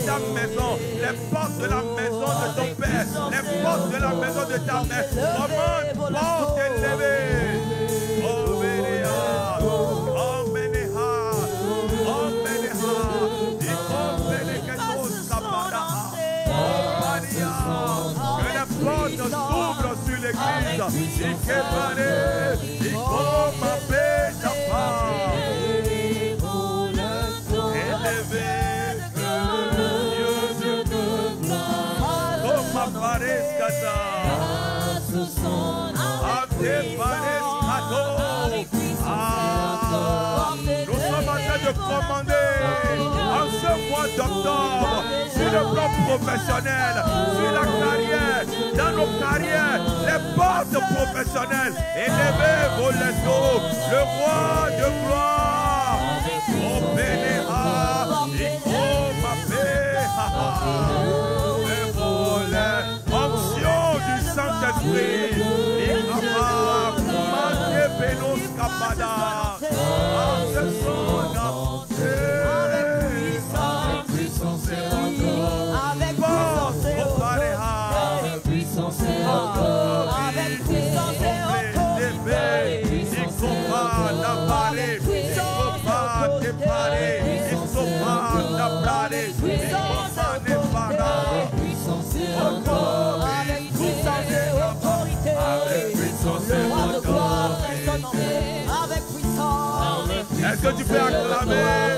ta maison, les portes de la maison de ton père, les portes de la maison de ta mère. Commande, porte élevée. Oh, Bénéa, oh, Bénéha, oh, Bénéha, oh, Bénéketos, Kabada, oh, Maria, que les portes s'ouvrent sur l'église. Ikebane, Ikomapé, Tapa. Élevé, Dieu de gloire, comme apparaît Kata, Ate Pares Kato. Nous sommes en train de commander en ce mois d'octobre sur le plan professionnel, sur la carrière, dans nos carrières, les portes professionnelles. Élevez vos lettres, le roi de gloire. Oh Bénéa, Iko Mapé, les volets, onction du Saint-Esprit, Ikama, Mante Benos Kapada, avec puissance et encore, avec puissance et encore, avec puissance et encore, avec puissance et encore, est-ce que tu peux acclamer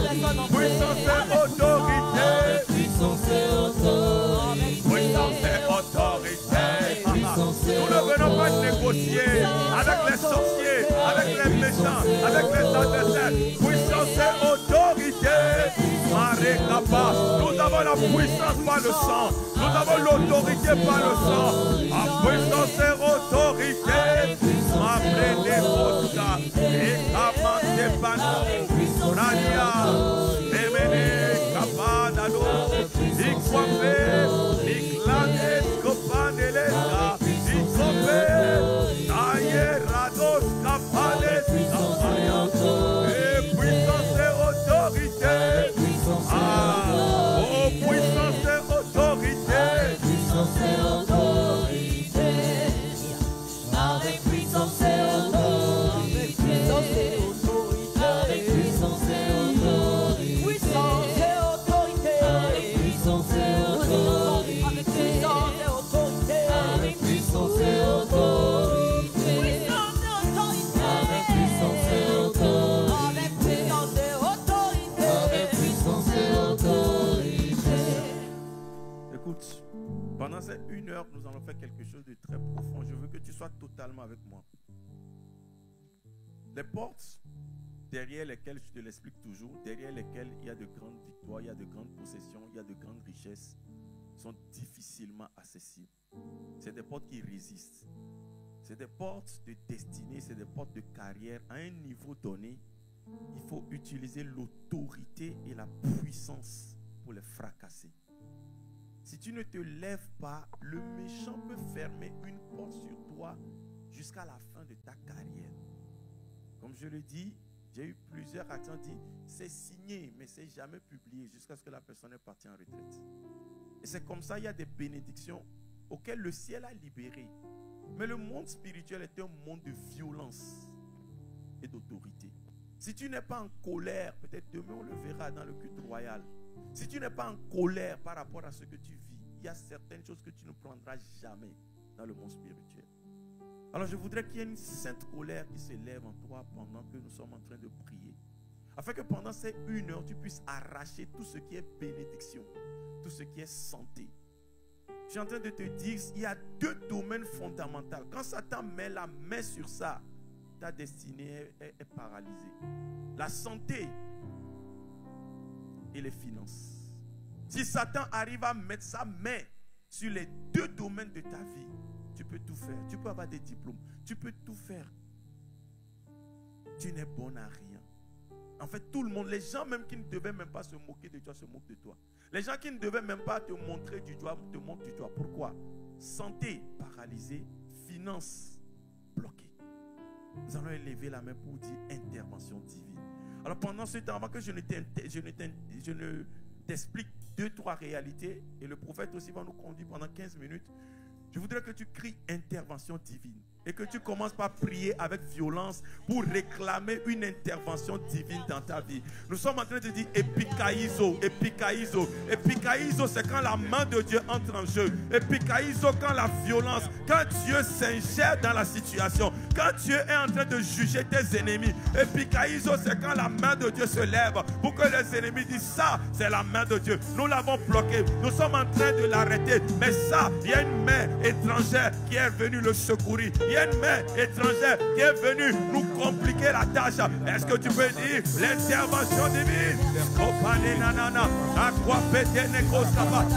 puissance et autorité? Puissance et autorité. Puissance et autorité. Nous ne venons pas négocier avec les sorciers, avec les méchants, avec les adversaires. Puissance et autorité. Nous avons la puissance par le sang. Nous avons l'autorité par le sang. En puissance et autorité. Mabrene Koska. Et Kamante Bano. Radia. Emene Kapadano. Ikwambe. Iklane Skopanelesa. Ikwambe. Aye Rados Kapalesa. Et puissance et autorité. Oh, puissance et autorité. Puissance et autorité. Avec puissance et autorité. Avec puissance et autorité. Puissance et autorité. Avec puissance et autorité. Avec puissance et autorité. Avec puissance et autorité. Avec puissance et autorité. Avec puissance et autorité. Avec puissance et autorité. Écoute, pendant ces 1 heure, nous allons faire quelque chose de très profond. Je veux que tu sois totalement avec moi. Les portes derrière lesquelles, je te l'explique toujours, derrière lesquelles il y a de grandes victoires, il y a de grandes possessions, il y a de grandes richesses, sont difficilement accessibles. C'est des portes qui résistent. C'est des portes de destinée, c'est des portes de carrière. À un niveau donné, il faut utiliser l'autorité et la puissance pour les fracasser. Si tu ne te lèves pas, le méchant peut fermer une porte sur toi jusqu'à la fin de ta carrière. Comme je le dis, j'ai eu plusieurs actions dit, c'est signé, mais c'est jamais publié jusqu'à ce que la personne est partie en retraite. Et c'est comme ça, il y a des bénédictions auxquelles le ciel a libéré. Mais le monde spirituel est un monde de violence et d'autorité. Si tu n'es pas en colère, peut-être demain on le verra dans le culte royal. Si tu n'es pas en colère par rapport à ce que tu vis, il y a certaines choses que tu ne prendras jamais dans le monde spirituel. Alors je voudrais qu'il y ait une sainte colère qui s'élève en toi pendant que nous sommes en train de prier. Afin que pendant ces 1 heure, tu puisses arracher tout ce qui est bénédiction, tout ce qui est santé. Je suis en train de te dire, il y a 2 domaines fondamentaux. Quand Satan met la main sur ça, ta destinée est paralysée. La santé et les finances. Si Satan arrive à mettre sa main sur les 2 domaines de ta vie, tu peux tout faire. Tu peux avoir des diplômes. Tu peux tout faire. Tu n'es bon à rien. En fait, tout le monde, les gens même qui ne devaient même pas se moquer de toi, se moquent de toi. Les gens qui ne devaient même pas te montrer du doigt, te montrent du doigt. Pourquoi? Santé paralysée, finances bloquées. Nous allons élever la main pour dire intervention divine. Alors pendant ce temps, avant que je ne t'explique 2-3 réalités et le prophète aussi va nous conduire pendant 15 minutes. Je voudrais que tu cries intervention divine et que tu commences par prier avec violence pour réclamer une intervention divine dans ta vie. Nous sommes en train de dire epikaizo, epikaizo. Epikaizo, c'est quand la main de Dieu entre en jeu. Epikaizo, quand la violence, quand Dieu s'ingère dans la situation, quand Dieu est en train de juger tes ennemis. Epikaizo, c'est quand la main de Dieu se lève pour que les ennemis disent ça, c'est la main de Dieu. Nous l'avons bloqué, nous sommes en train de l'arrêter, mais ça, il y a une main étrangère qui est venue le secourir. Il y a une main étrangère qui est venue nous compliquer la tâche. Est-ce que tu peux dire l'intervention divine?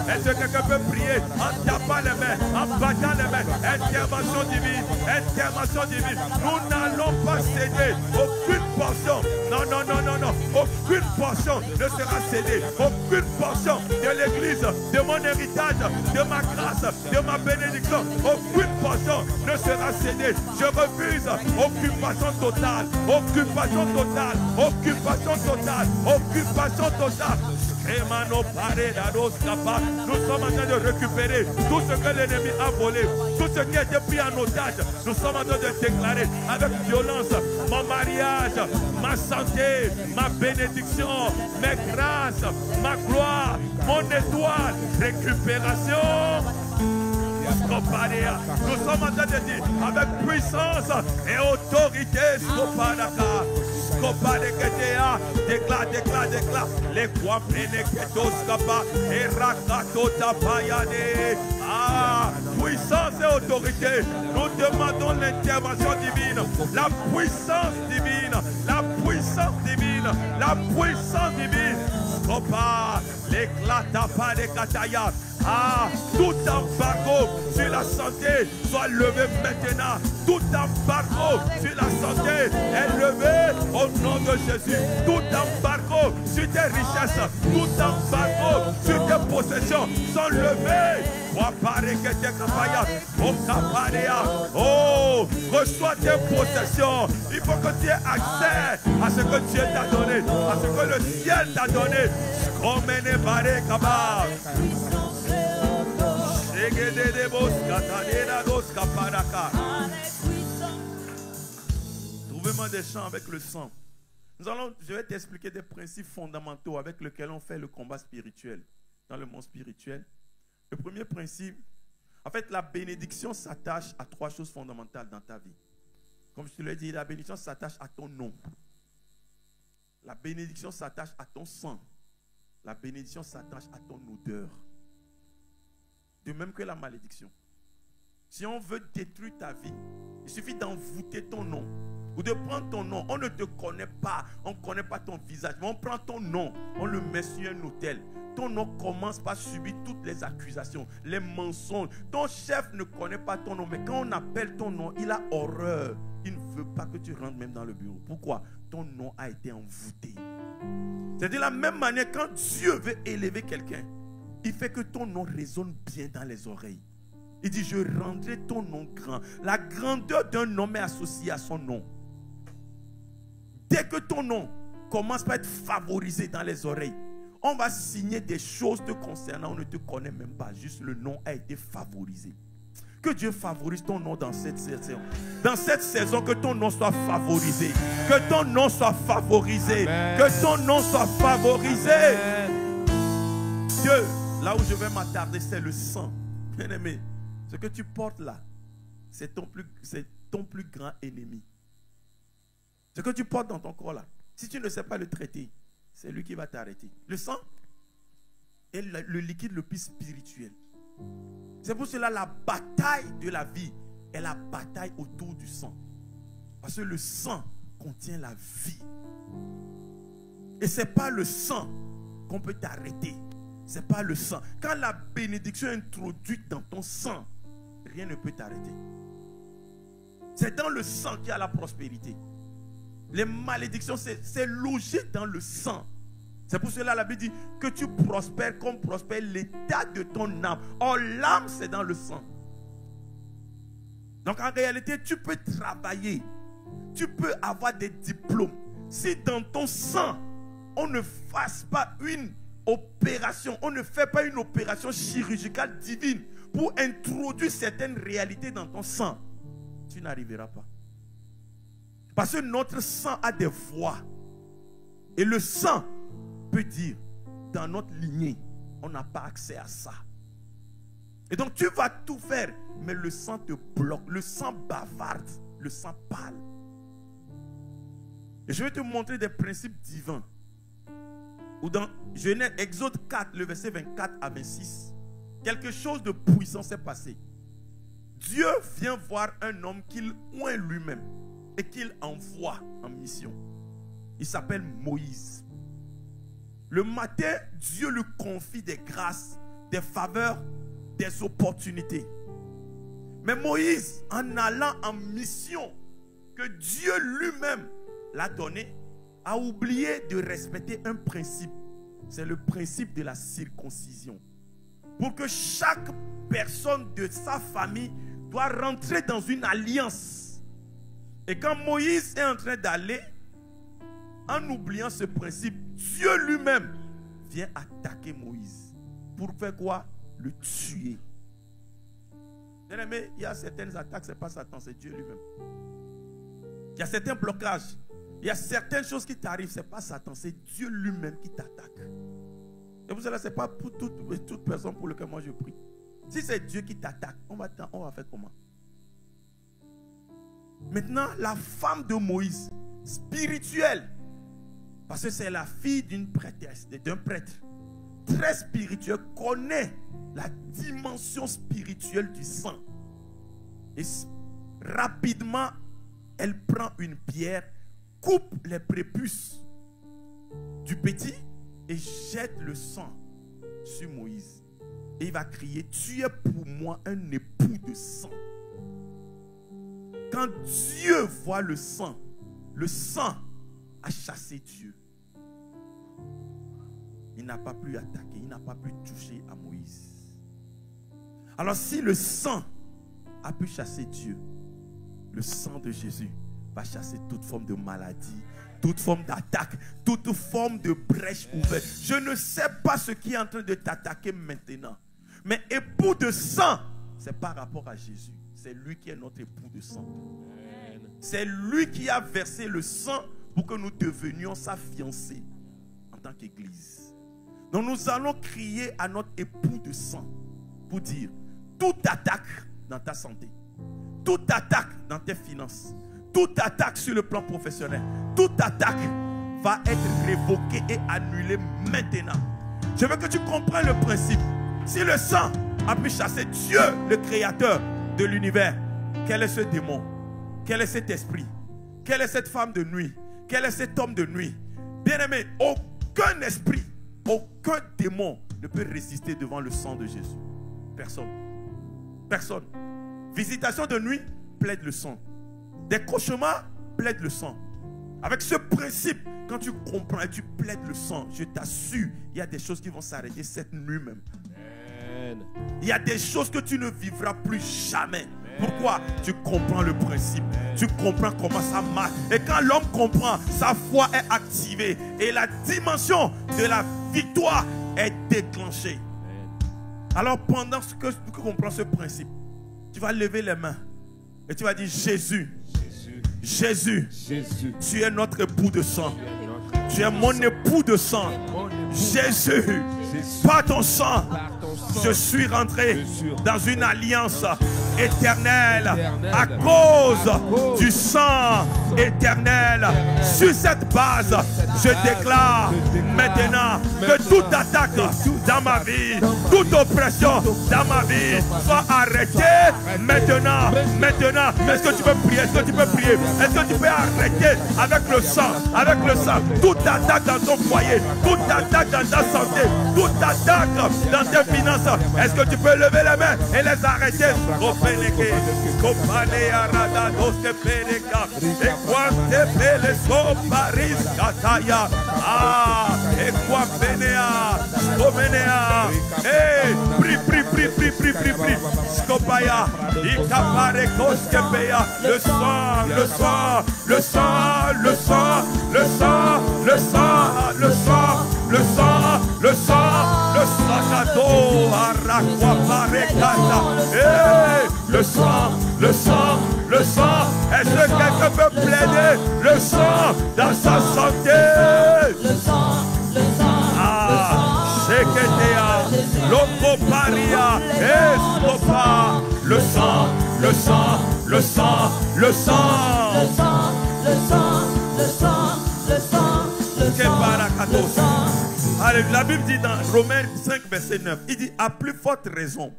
Est-ce que quelqu'un peut prier en tapant les mains, en battant les mains? Intervention divine, intervention divine. Nous n'allons pas céder aucune portion. Non, non, non, non, non. Aucune portion ne sera cédée. Aucune portion de l'église, de mon héritage, de ma grâce, de ma bénédiction. Aucune portion ne sera cédée. Je refuse occupation totale, occupation totale, occupation totale, occupation totale. Nous sommes en train de récupérer tout ce que l'ennemi a volé, tout ce qui a été pris en otage. Nous sommes en train de déclarer avec violence mon mariage, ma santé, ma bénédiction, mes grâces, ma gloire, mon étoile, récupération. Nous sommes en train de dire avec puissance et autorité. Déclare, déclare, déclare. Les quoi et rakatota payane. Ah, puissance et autorité. Nous demandons l'intervention divine, la puissance divine, la puissance divine, la puissance divine. Scopa, l'éclat pas des katayas. Ah, tout embargo sur la santé soit levé maintenant. Tout embargo sur la santé est levé au nom de Jésus. Tout embargo sur tes richesses, tout embargo sur tes possessions sont levés. Oh, reçois tes possessions. Il faut que tu aies accès à ce que Dieu t'a donné, à ce que le ciel t'a donné. Trouvez-moi des chants avec le sang. Je vais t'expliquer des principes fondamentaux avec lesquels on fait le combat spirituel. Dans le monde spirituel, le premier principe, en fait, la bénédiction s'attache à 3 choses fondamentales dans ta vie. Comme je te l'ai dit, la bénédiction s'attache à ton nom. La bénédiction s'attache à ton sang. La bénédiction s'attache à ton odeur. De même que la malédiction. Si on veut détruire ta vie, il suffit d'envoûter ton nom. Ou de prendre ton nom. On ne te connaît pas. On ne connaît pas ton visage. Mais on prend ton nom. On le met sur un autel. Ton nom commence par subir toutes les accusations, les mensonges. Ton chef ne connaît pas ton nom. Mais quand on appelle ton nom, il a horreur. Il ne veut pas que tu rentres même dans le bureau. Pourquoi? Ton nom a été envoûté. C'est de la même manière, quand Dieu veut élever quelqu'un, il fait que ton nom résonne bien dans les oreilles. Il dit, je rendrai ton nom grand. La grandeur d'un homme est associée à son nom. Dès que ton nom commence par être favorisé dans les oreilles, on va signer des choses te concernant. On ne te connaît même pas. Juste le nom a été favorisé. Que Dieu favorise ton nom dans cette saison. Dans cette saison, que ton nom soit favorisé. Que ton nom soit favorisé. Amen. Que ton nom soit favorisé. Amen. Dieu, là où je vais m'attarder, c'est le sang. Bien aimé, ce que tu portes là, c'est ton plus grand ennemi. Ce que tu portes dans ton corps là, si tu ne sais pas le traiter, c'est lui qui va t'arrêter. Le sang est le liquide le plus spirituel. C'est pour cela la bataille de la vie est la bataille autour du sang. Parce que le sang contient la vie. Et ce n'est pas le sang qu'on peut t'arrêter. Ce n'est pas le sang. Quand la bénédiction est introduite dans ton sang, rien ne peut t'arrêter. C'est dans le sang qu'il y a la prospérité. Les malédictions, c'est logé dans le sang. C'est pour cela la Bible dit que tu prospères comme prospère l'état de ton âme. Or, l'âme, c'est dans le sang. Donc, en réalité, tu peux travailler. Tu peux avoir des diplômes. Si dans ton sang, on ne fasse pas une opération. On ne fait pas une opération chirurgicale divine pour introduire certaines réalités dans ton sang. Tu n'arriveras pas. Parce que notre sang a des voix. Et le sang peut dire, dans notre lignée, on n'a pas accès à ça. Et donc tu vas tout faire, mais le sang te bloque, le sang bavarde, le sang parle. Et je vais te montrer des principes divins. Ou dans Genèse, Exode 4, le verset 24 à 26, quelque chose de puissant s'est passé. Dieu vient voir un homme qu'il oint lui-même et qu'il envoie en mission. Il s'appelle Moïse. Le matin, Dieu lui confie des grâces, des faveurs, des opportunités. Mais Moïse, en allant en mission que Dieu lui-même l'a donné, a oublié de respecter un principe. C'est le principe de la circoncision. Pour que chaque personne de sa famille doit rentrer dans une alliance. Et quand Moïse est en train d'aller, en oubliant ce principe, Dieu lui-même vient attaquer Moïse. Pour faire quoi? Le tuer. Bien-aimé, il y a certaines attaques, ce n'est pas Satan, c'est Dieu lui-même. Il y a certains blocages. Il y a certaines choses qui t'arrivent, ce n'est pas Satan, c'est Dieu lui-même qui t'attaque. Et pour cela, ce n'est pas pour toute personne pour laquelle moi je prie. Si c'est Dieu qui t'attaque, on va faire comment? Maintenant, la femme de Moïse, spirituelle, parce que c'est la fille d'une prêtresse, d'un prêtre, très spirituel, connaît la dimension spirituelle du sang. Et rapidement, elle prend une pierre, coupe les prépuces du petit et jette le sang sur Moïse. Et il va crier, tu es pour moi un époux de sang. Quand Dieu voit le sang a chassé Dieu. Il n'a pas pu attaquer, il n'a pas pu toucher à Moïse. Alors si le sang a pu chasser Dieu, le sang de Jésus va chasser toute forme de maladie, toute forme d'attaque, toute forme de brèche ouverte. Je ne sais pas ce qui est en train de t'attaquer maintenant. Mais époux de sang, c'est par rapport à Jésus. C'est lui qui est notre époux de sang. C'est lui qui a versé le sang pour que nous devenions sa fiancée en tant qu'église. Donc nous allons crier à notre époux de sang pour dire, toute attaque dans ta santé, toute attaque dans tes finances, toute attaque sur le plan professionnel, toute attaque va être révoquée et annulée maintenant. Je veux que tu comprennes le principe. Si le sang a pu chasser Dieu, le créateur de l'univers, quel est ce démon? Quel est cet esprit? Quelle est cette femme de nuit? Quel est cet homme de nuit? Bien-aimé, aucun esprit, aucun démon ne peut résister devant le sang de Jésus. Personne. Personne. Visitation de nuit, plaide le sang. Des cauchemars, plaide le sang. Avec ce principe, quand tu comprends et tu plaides le sang, je t'assure, il y a des choses qui vont s'arrêter cette nuit même. Il y a des choses que tu ne vivras plus jamais. Pourquoi? Tu comprends le principe. Tu comprends comment ça marche. Et quand l'homme comprend, sa foi est activée. Et la dimension de la victoire est déclenchée. Alors pendant que tu comprends ce principe, tu vas lever les mains. Et tu vas dire, Jésus, Jésus, tu es notre époux de sang. Tu es mon époux de sang. Jésus, par ton sang, je suis rentré dans une alliance éternelle à cause du sang éternel. Sur cette base, je déclare maintenant que toute attaque dans ma vie, toute oppression dans ma vie soit arrêtée maintenant. Est-ce que tu peux prier? Est-ce que tu peux prier? Est-ce que tu peux arrêter avec le sang? Avec le sang, toute attaque dans ton foyer, toute attaque dans ta santé, toute attaque dans tes finances. Est-ce que tu peux lever les mains et les arrêter? Prie. Skopaya, Ikapare Koskepeya, le sang, le sang, le sang, le sang, le sang, le sang, le sang, le sang, le sang. Le sang, le sang, le sang. Est-ce que quelqu'un peut plaider le sang dans sa santé? Le sang, le sang. Ah, Sheketea, Lokoparia, Escopa. Le sang, le sang, le sang, le sang. Le sang, le sang, le sang, le sang, le sang. Allez, la Bible dit dans Romains 5, verset 9, il dit à plus forte raison,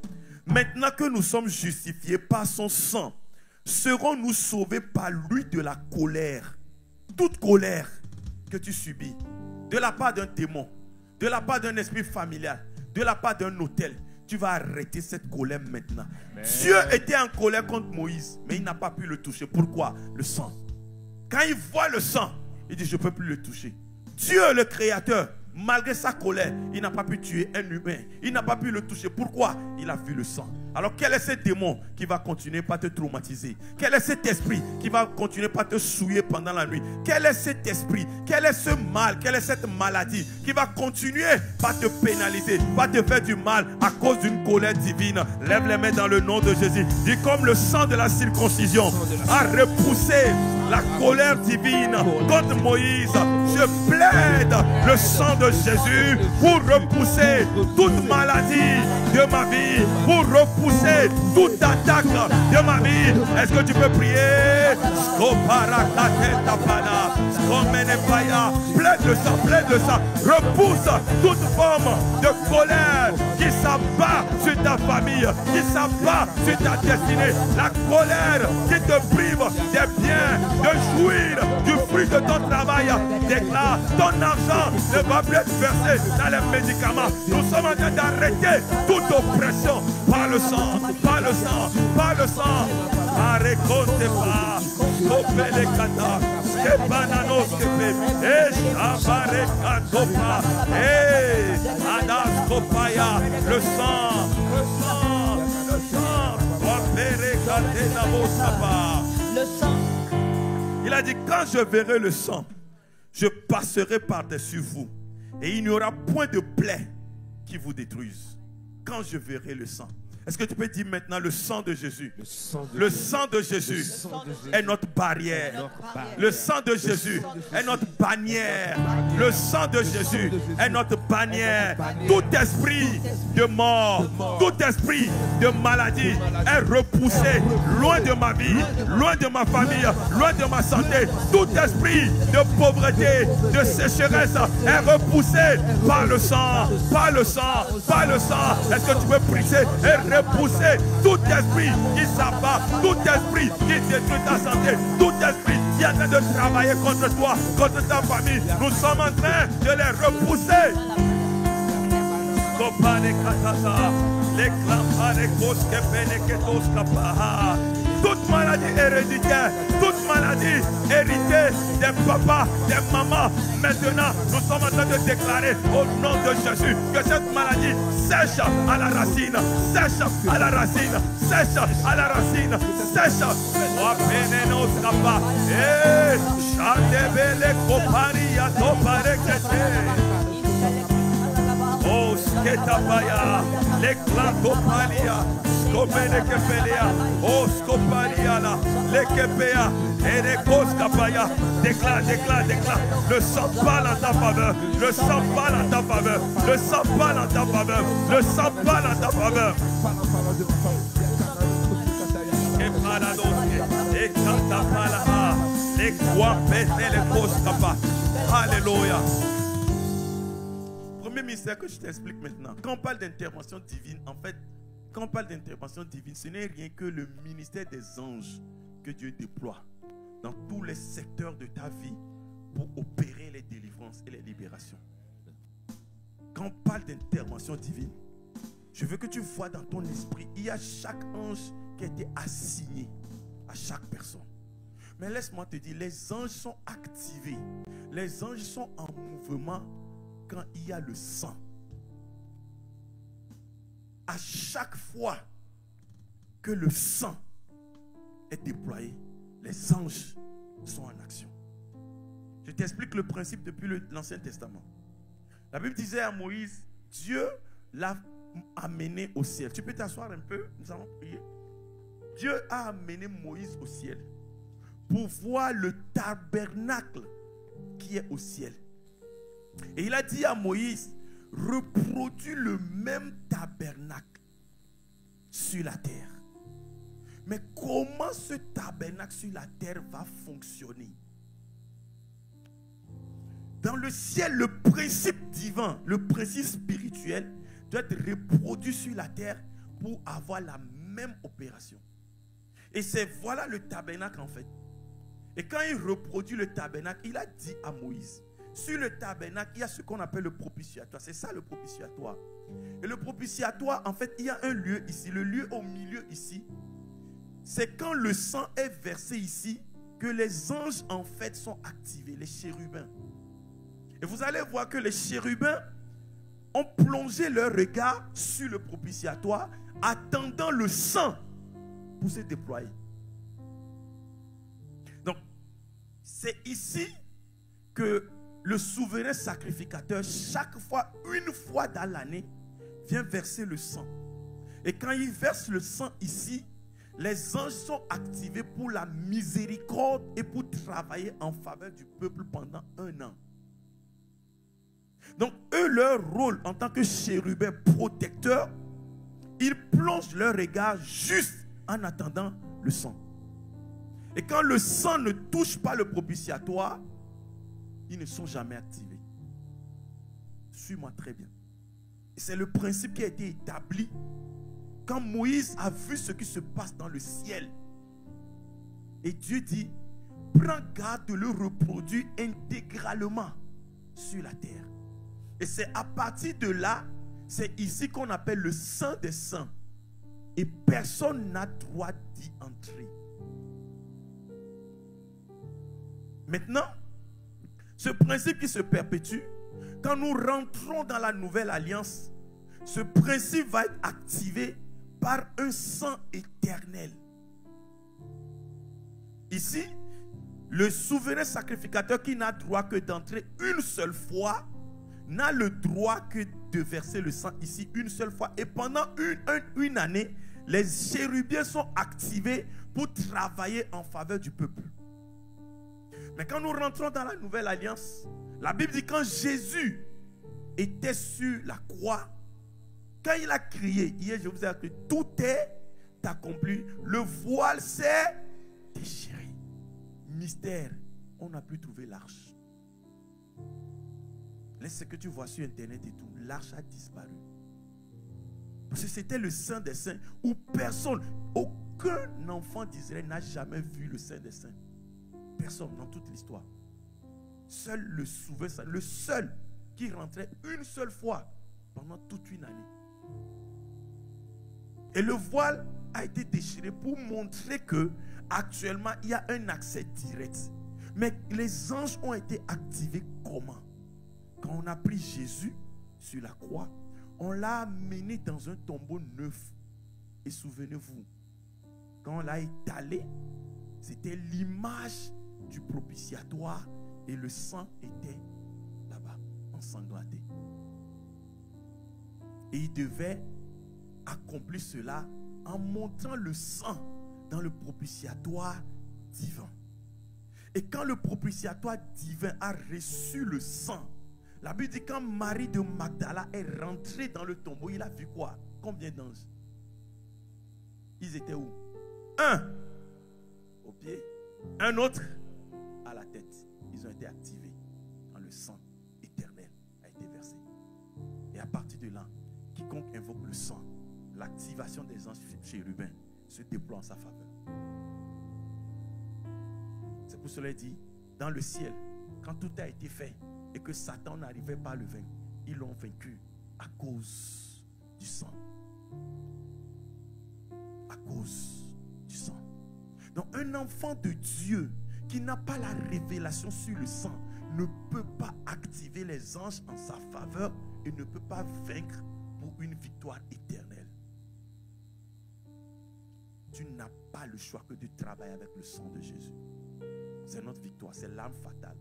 maintenant que nous sommes justifiés par son sang, serons-nous sauvés par lui de la colère. Toute colère que tu subis, de la part d'un démon, de la part d'un esprit familial, de la part d'un hôtel, tu vas arrêter cette colère maintenant. Amen. Dieu était en colère contre Moïse, mais il n'a pas pu le toucher. Pourquoi? Le sang. Quand il voit le sang, il dit je ne peux plus le toucher. Dieu, le Créateur, malgré sa colère, il n'a pas pu tuer un humain. Il n'a pas pu le toucher. Pourquoi? Il a vu le sang. Alors quel est ce démon qui va continuer par te traumatiser? Quel est cet esprit qui va continuer par te souiller pendant la nuit? Quel est cet esprit? Quel est ce mal? Quelle est cette maladie qui va continuer par te pénaliser, par te faire du mal à cause d'une colère divine? Lève les mains dans le nom de Jésus. Dis comme le sang de la circoncision a repoussé la colère divine contre Moïse. Je plaide le sang de Jésus pour repousser toute maladie de ma vie, pour repousser toute attaque de ma vie. Est-ce que tu peux prier? Plaide le sang, plaide le sang. Repousse toute forme de colère qui s'abat sur ta famille, qui s'abat sur ta destinée. La colère qui te prive des biens, de jouir du fruit de ton travail. Déclare, ton argent ne va plus être versé dans les médicaments. Nous sommes en train d'arrêter toute oppression par le sang, par le sang, par le sang. Arrêtez pas, stoppez les kata, skebananos kepe, eshabare katopa, adaskopaya, le sang, le sang, le sang, wapere katena bosapa. Le sang. Il a dit, quand je verrai le sang, je passerai par-dessus vous et il n'y aura point de plaie qui vous détruise. Quand je verrai le sang. Est-ce que tu peux dire maintenant le sang de Jésus? Le sang de Jésus est notre barrière. Le sang de Jésus est notre bannière. Le sang de Jésus est notre bannière. Tout esprit de mort, tout esprit de maladie est repoussé loin de ma vie, loin de ma famille, loin de ma santé. Tout esprit de pauvreté, de sécheresse est repoussé par le sang, par le sang, par le sang. Est-ce que tu peux prier et repousser tout esprit qui s'abat, tout esprit qui détruit ta santé, tout esprit qui est en train de travailler contre toi, contre ta famille? Nous sommes en train de les repousser. Toute maladie héréditaire, toute maladie héritée des papas, des mamans, maintenant nous sommes en train de déclarer au nom de Jésus que cette maladie sèche à la racine, sèche à la racine, sèche à la racine, sèche. Oh, sketapaya, l'éclatopalia, skomenekepelia, oh, skopaliala, lekepea, erekoskapaya. Déclare, déclare, déclare. Le sang parle en ta faveur. Le sang parle en ta faveur. Le sang parle en ta faveur. Le sang parle en ta faveur. Alléluia. Premier mystère que je t'explique maintenant. Quand on parle d'intervention divine, en fait, quand on parle d'intervention divine, ce n'est rien que le ministère des anges que Dieu déploie dans tous les secteurs de ta vie pour opérer les délivrances et les libérations. Quand on parle d'intervention divine, je veux que tu vois dans ton esprit, il y a chaque ange qui a été assigné à chaque personne. Mais laisse-moi te dire, les anges sont activés. Les anges sont en mouvement quand il y a le sang. À chaque fois que le sang est déployé, les anges sont en action. Je t'explique le principe depuis l'Ancien Testament. La Bible disait à Moïse, Dieu l'a amené au ciel. Tu peux t'asseoir un peu, nous allons prier. Dieu a amené Moïse au ciel pour voir le tabernacle qui est au ciel. Et il a dit à Moïse, reproduis le même tabernacle sur la terre. Mais comment ce tabernacle sur la terre va fonctionner? Dans le ciel, le principe divin, le principe spirituel doit être reproduit sur la terre pour avoir la même opération. Et c'est voilà le tabernacle en fait. Et quand il reproduit le tabernacle, il a dit à Moïse, sur le tabernacle, il y a ce qu'on appelle le propitiatoire. C'est ça le propitiatoire. Et le propitiatoire, en fait, il y a un lieu ici. Le lieu au milieu ici, c'est quand le sang est versé ici que les anges en fait sont activés, les chérubins. Et vous allez voir que les chérubins ont plongé leur regard sur le propitiatoire, attendant le sang pour se déployer. Donc, c'est ici que le souverain sacrificateur, chaque fois, une fois dans l'année, vient verser le sang. Et quand il verse le sang ici, les anges sont activés pour la miséricorde et pour travailler en faveur du peuple pendant 1 an. Donc, eux, leur rôle en tant que chérubins protecteurs, ils plongent leur regard juste en attendant le sang. Et quand le sang ne touche pas le propitiatoire, ils ne sont jamais activés. Suis-moi très bien. C'est le principe qui a été établi quand Moïse a vu ce qui se passe dans le ciel. Et Dieu dit, prends garde de le reproduire intégralement sur la terre. Et c'est à partir de là, c'est ici qu'on appelle le Saint des Saints. Et personne n'a droit d'y entrer. Maintenant, ce principe qui se perpétue, quand nous rentrons dans la nouvelle alliance, ce principe va être activé par un sang éternel. Ici, le souverain sacrificateur qui n'a droit que d'entrer une seule fois, n'a le droit que de verser le sang ici une seule fois. Et pendant une année, les chérubins sont activés pour travailler en faveur du peuple. Mais quand nous rentrons dans la nouvelle alliance, la Bible dit quand Jésus était sur la croix, quand il a crié, hier je vous ai appris, tout est accompli, le voile s'est déchiré. Mystère, on n'a plus trouvé l'arche. Laisse ce que tu vois sur internet et tout, l'arche a disparu. Parce que c'était le Saint des Saints où personne, aucun enfant d'Israël n'a jamais vu le Saint des Saints. Personne dans toute l'histoire. Seul le souverain, le seul qui rentrait une seule fois pendant toute une année. Et le voile a été déchiré pour montrer que actuellement il y a un accès direct. Mais les anges ont été activés comment? Quand on a pris Jésus sur la croix, on l'a amené dans un tombeau neuf. Et souvenez-vous, quand on l'a étalé, c'était l'image du propitiatoire et le sang était là-bas, ensanglanté. Et il devait accomplir cela en montrant le sang dans le propitiatoire divin. Et quand le propitiatoire divin a reçu le sang, la Bible dit quand Marie de Magdala est rentrée dans le tombeau, il a vu quoi? Combien d'anges? Ils étaient où? Un au pied, un autre à la tête. Ils ont été activés quand le sang éternel a été versé. Et à partir de là, quiconque invoque le sang, l'activation des anges chérubins se déploie en sa faveur. C'est pour cela qu'il dit, dans le ciel, quand tout a été fait et que Satan n'arrivait pas à le vaincre, ils l'ont vaincu à cause du sang. À cause du sang. Donc un enfant de Dieu qui n'a pas la révélation sur le sang ne peut pas activer les anges en sa faveur et ne peut pas vaincre pour une victoire éternelle. Tu n'as pas le choix que de travailler avec le sang de Jésus. C'est notre victoire, c'est l'arme fatale.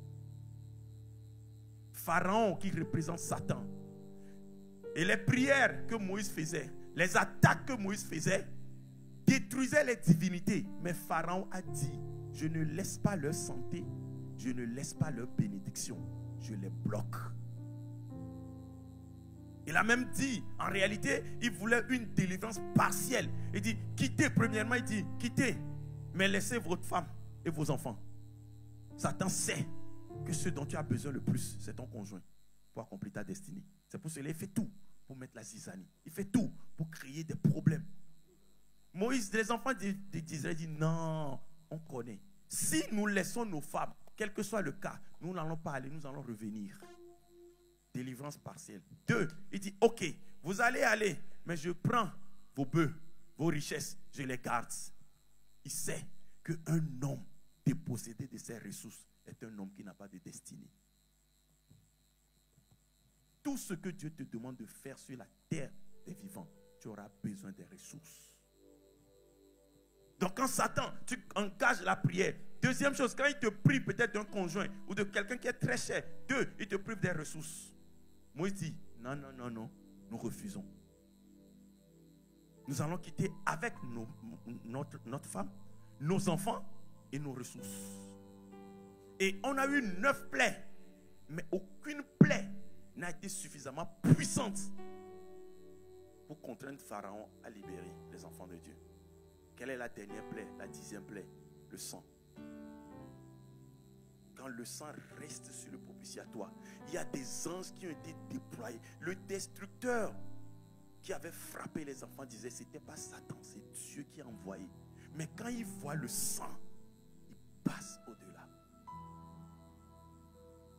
Pharaon qui représente Satan, Et les prières que Moïse faisait, les attaques que Moïse faisait, détruisaient les divinités. Mais Pharaon a dit, je ne laisse pas leur santé, je ne laisse pas leur bénédiction, je les bloque. Il a même dit, en réalité, il voulait une délivrance partielle. Il dit, quittez, premièrement, il dit, quittez, mais laissez votre femme et vos enfants. Satan sait que ce dont tu as besoin le plus, c'est ton conjoint pour accomplir ta destinée. C'est pour cela qu'il fait tout pour mettre la zizanie. Il fait tout pour créer des problèmes. Moïse, les enfants d'Israël disent, non, on connaît. Si nous laissons nos femmes, quel que soit le cas, nous n'allons pas aller, nous allons revenir. Délivrance partielle. 2, il dit, ok, vous allez aller, mais je prends vos bœufs, vos richesses, je les garde. Il sait qu'un homme dépossédé de ses ressources est un homme qui n'a pas de destinée. Tout ce que Dieu te demande de faire sur la terre des vivants, tu auras besoin des ressources. Donc quand Satan, tu engages la prière. Deuxième chose, quand il te prive peut-être d'un conjoint ou de quelqu'un qui est très cher. 2, il te prive des ressources. Moïse dit, non, non, non, non, nous refusons. Nous allons quitter avec notre femme, nos enfants et nos ressources. Et on a eu 9 plaies, mais aucune plaie n'a été suffisamment puissante pour contraindre Pharaon à libérer les enfants de Dieu. Quelle est la dernière plaie, la 10e plaie? Le sang. Quand le sang reste sur le propitiatoire, il y a des anges qui ont été déployés. Le destructeur qui avait frappé les enfants disait, ce n'était pas Satan, c'est Dieu qui a envoyé. Mais quand il voit le sang, il passe au-delà.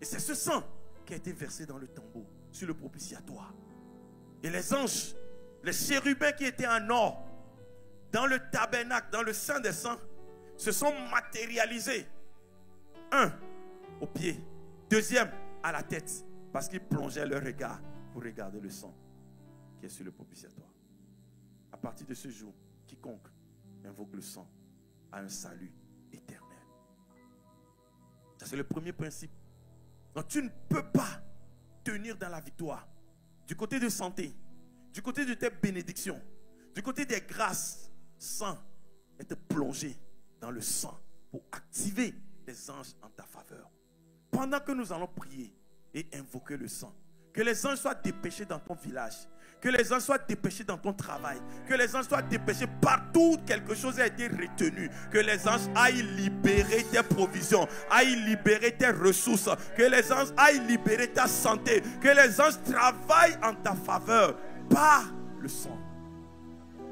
Et c'est ce sang qui a été versé dans le tombeau, sur le propitiatoire. Et les anges, les chérubins qui étaient en or, dans le tabernacle, dans le Saint des Saints, se sont matérialisés. 1, au pied. 2e, à la tête. Parce qu'ils plongeaient leur regard pour regarder le sang qui est sur le propitiatoire. À partir de ce jour, quiconque invoque le sang a un salut éternel. Ça, c'est le premier principe. Donc tu ne peux pas tenir dans la victoire. Du côté de santé, du côté de tes bénédictions, du côté des grâces, sans être plongé dans le sang pour activer les anges en ta faveur. Pendant que nous allons prier et invoquer le sang, que les anges soient dépêchés dans ton village, que les anges soient dépêchés dans ton travail, que les anges soient dépêchés partout où quelque chose a été retenu, que les anges aillent libérer tes provisions, aillent libérer tes ressources, que les anges aillent libérer ta santé, que les anges travaillent en ta faveur par le sang.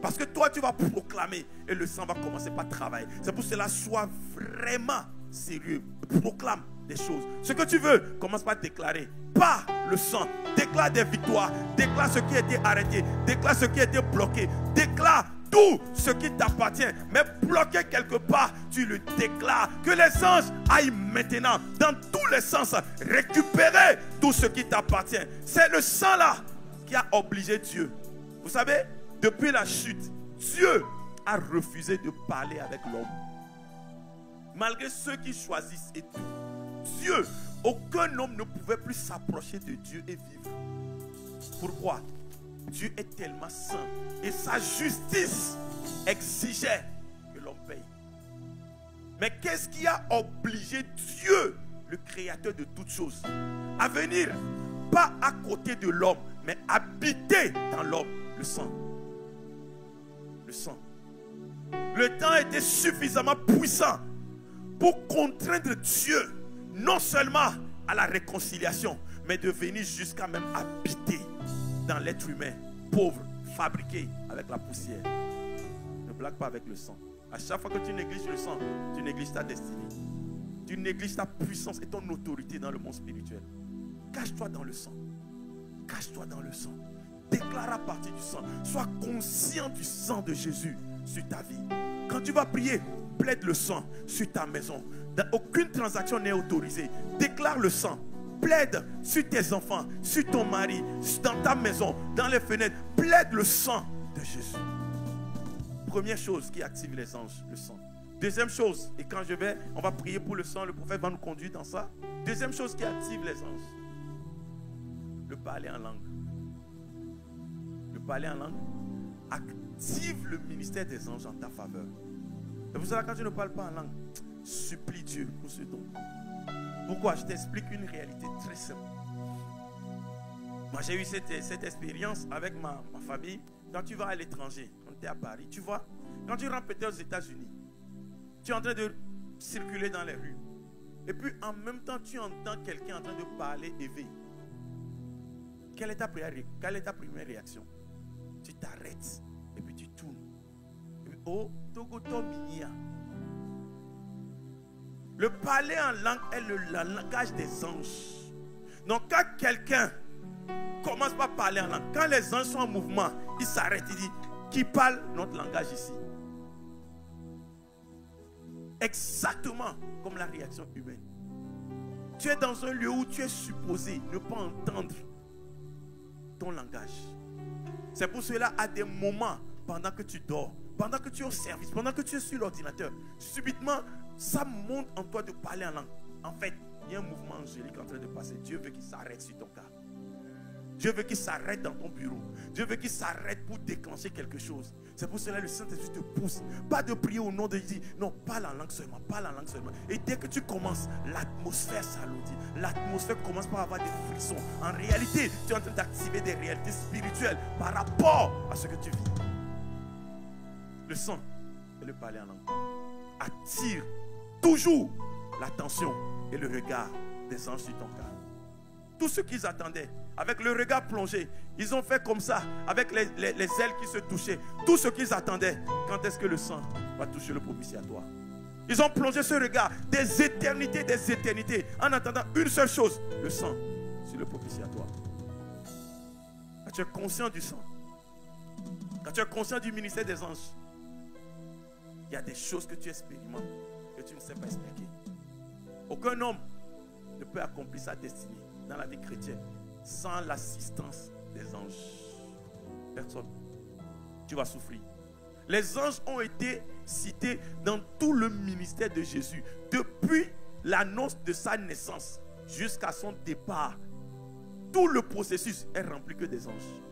Parce que toi tu vas proclamer et le sang va commencer par travailler. C'est pour cela, sois vraiment sérieux. Proclame des choses. Ce que tu veux, commence par déclarer. Par le sang, déclare des victoires. Déclare ce qui a été arrêté. Déclare ce qui a été bloqué. Déclare tout ce qui t'appartient. Mais bloqué quelque part, tu le déclares. Que les anges aillent maintenant dans tous les sens récupérer tout ce qui t'appartient. C'est le sang là qui a obligé Dieu. Vous savez, depuis la chute, Dieu a refusé de parler avec l'homme. Malgré ceux qui choisissent et tout. Dieu, aucun homme ne pouvait plus s'approcher de Dieu et vivre. Pourquoi? Dieu est tellement saint et sa justice exigeait que l'homme paye. Mais qu'est-ce qui a obligé Dieu, le créateur de toutes choses, à venir, pas à côté de l'homme, mais habiter dans l'homme? Le sang. Le sang. Le temps était suffisamment puissant pour contraindre Dieu, non seulement à la réconciliation, mais de venir jusqu'à même habiter dans l'être humain, pauvre, fabriqué avec la poussière. Ne blague pas avec le sang. À chaque fois que tu négliges le sang, tu négliges ta destinée. Tu négliges ta puissance et ton autorité dans le monde spirituel. Cache-toi dans le sang. Cache-toi dans le sang. Déclare à partir du sang. Sois conscient du sang de Jésus sur ta vie. Quand tu vas prier, plaide le sang sur ta maison. Aucune transaction n'est autorisée. Déclare le sang. Plaide sur tes enfants, sur ton mari, dans ta maison, dans les fenêtres. Plaide le sang de Jésus. Première chose qui active les anges, le sang. Deuxième chose, et quand on va prier pour le sang, le prophète va nous conduire dans ça. Deuxième chose qui active les anges, le parler en langue. parler en langue, active le ministère des anges en ta faveur. C'est pour cela que quand tu ne parles pas en langue, supplie Dieu pour ce don. Pourquoi? Je t'explique une réalité très simple. Moi, j'ai eu cette expérience avec ma famille. Quand tu vas à l'étranger, quand tu es à Paris, tu vois, quand tu rentres peut-être aux États-Unis, tu es en train de circuler dans les rues. Et puis, en même temps, tu entends quelqu'un en train de parler éveillé. Quelle est ta première réaction? Tu t'arrêtes et puis tu tournes. Et puis, oh, Togoto Minia. Le parler en langue est le langage des anges. Donc, quand quelqu'un commence par parler en langue, quand les anges sont en mouvement, ils s'arrêtent, ils disent, qui parle notre langage ici? Exactement comme la réaction humaine. Tu es dans un lieu où tu es supposé ne pas entendre ton langage. C'est pour cela, à des moments, pendant que tu dors, pendant que tu es au service, pendant que tu es sur l'ordinateur, subitement, ça monte en toi de parler en langue. En fait, il y a un mouvement angélique en train de passer. Dieu veut qu'il s'arrête sur ton cas. Dieu veut qu'il s'arrête dans ton bureau. Dieu veut qu'il s'arrête pour déclencher quelque chose. C'est pour cela que le Saint-Esprit te pousse. Pas de prier au nom de Jésus. Non, parle en langue seulement. Parle en langue seulement. Et dès que tu commences, l'atmosphère s'alourdit. L'atmosphère commence par avoir des frissons. En réalité, tu es en train d'activer des réalités spirituelles par rapport à ce que tu vis. Le sang et le parler en langue attire toujours l'attention et le regard des anges sur ton cas. Tout ce qu'ils attendaient, avec le regard plongé, ils ont fait comme ça, avec les ailes qui se touchaient. Tout ce qu'ils attendaient, quand est-ce que le sang va toucher le propitiatoire? Ils ont plongé ce regard des éternités, en attendant une seule chose, le sang sur le propitiatoire. Quand tu es conscient du sang, quand tu es conscient du ministère des anges, il y a des choses que tu expérimentes que tu ne sais pas expliquer. Aucun homme ne peut accomplir sa destinée dans la vie chrétienne sans l'assistance des anges. Personne. Tu vas souffrir. Les anges ont été cités dans tout le ministère de Jésus, depuis l'annonce de sa naissance jusqu'à son départ. Tout le processus est rempli que des anges.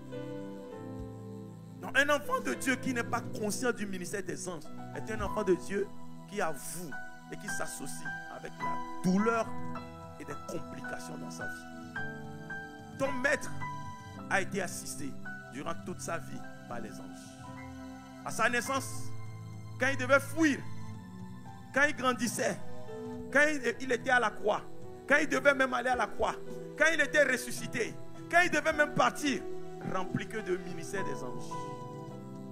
Donc, un enfant de Dieu qui n'est pas conscient du ministère des anges est un enfant de Dieu qui avoue et qui s'associe avec la douleur et des complications dans sa vie. Ton maître a été assisté durant toute sa vie par les anges. À sa naissance, quand il devait fuir, quand il grandissait, quand il était à la croix, quand il devait même aller à la croix, quand il était ressuscité, quand il devait même partir, rempli que de ministère des anges.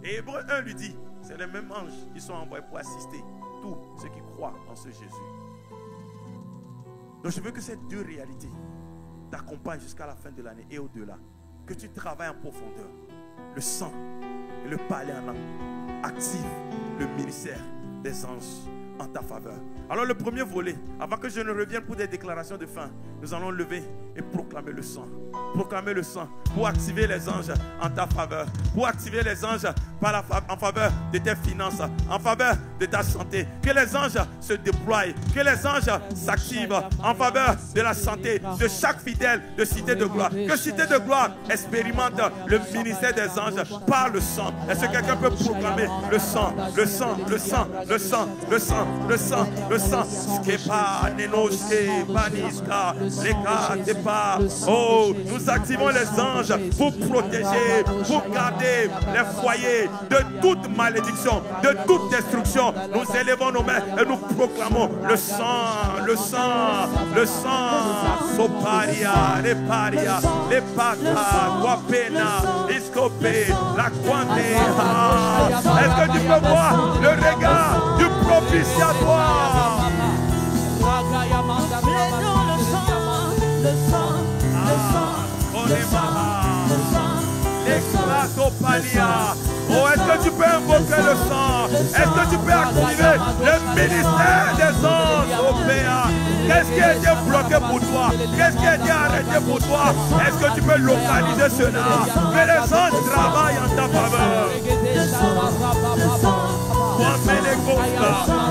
Et Hébreu 1 lui dit, c'est les mêmes anges qui sont envoyés pour assister tous ceux qui croient en ce Jésus. Donc je veux que ces deux réalités t'accompagnent jusqu'à la fin de l'année et au-delà. Que tu travailles en profondeur. Le sang et le parler en langue active le ministère des anges en ta faveur. Alors le premier volet, avant que je ne revienne pour des déclarations de fin, nous allons lever et proclamer le sang. Proclamer le sang pour activer les anges en ta faveur. Pour activer les anges en faveur de tes finances, en faveur de ta santé. Que les anges se déploient, que les anges s'activent en faveur de la santé de chaque fidèle de Cité de Gloire. Que Cité de Gloire expérimente le ministère des anges par le sang. Est-ce que quelqu'un peut proclamer le sang, le sang, le sang, le sang, le sang, le sang, le sang? Oh, nous activons les anges pour protéger, pour garder les foyers de toute malédiction, de toute destruction. Nous élevons nos mains et nous proclamons le sang, le sang, le sang. Soparia, les paria, les pata, guapena, iscopé, la quantea. Est-ce que tu peux voir le regard du propitiatoire? Le sang, oh, est-ce que tu peux invoquer le sang? Est-ce que tu peux activer le ministère des anges au PA? Qu'est-ce qui a été bloqué pour toi? Qu'est-ce qui a été arrêté pour toi? Est-ce que tu peux localiser cela? Que les anges travaillent en ta faveur.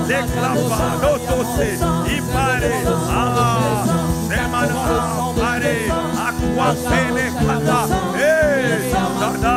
Les clapas, l'autossé, il paraît, remana, paraît, aqua, pene, kata, dada,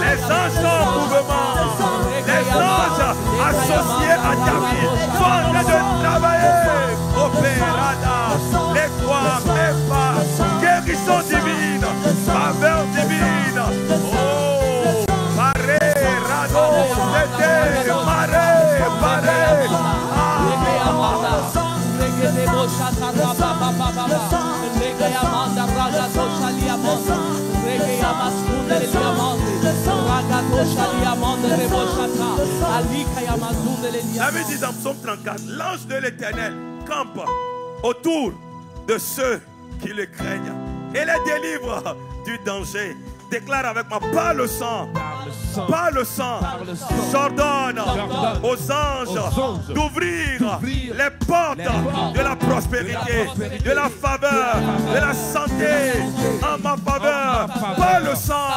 Les anges sont en mouvement. Les anges associés à ta vie sont en train de travailler. Opérada, les croix, mes pas, guérison divine, faveur divine. Oh, maré, rado, c'était, maré, maré. La Bible dit dans Psaume 34, l'ange de l'Éternel campe autour de ceux qui le craignent et les délivre du danger. Déclare avec moi, par le sang, par le sang, j'ordonne aux anges d'ouvrir les portes de la prospérité, de la faveur, de la santé en ma faveur. Par le sang,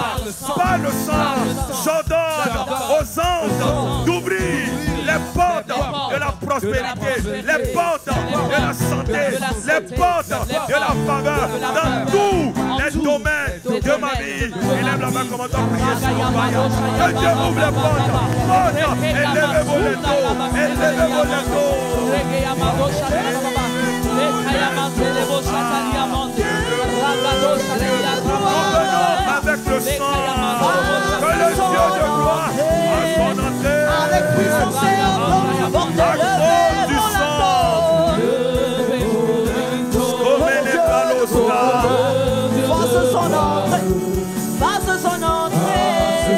j'ordonne aux anges d'ouvrir les portes de la prospérité, les portes de la santé, les portes de la faveur dans tous les domaines de ma vie. Élève la main comme on doit prier sur mon vaillant. Que Dieu ouvre les portes. Élevez-vous les dos. Élevez-vous les dos. Avec le sang, que le Dieu de gloire a son entrée. À cause du sang. Comme les palostas. Fasse son entrée. Fasse son entrée.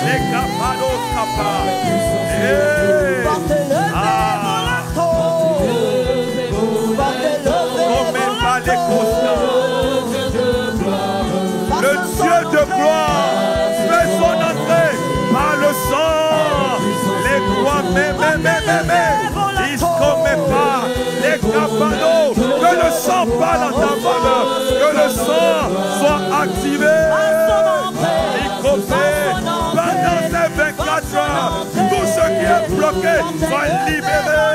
Les capados capas. Porte-le mon arceau. Porte-le mon le Dieu de gloire fait son entrée par le sang. Les croix, ils commettent pas les capados. Que le sang parle en ta faveur. Que le sang soit activé. Pendant ces 24 heures, tout ce qui est bloqué soit libéré.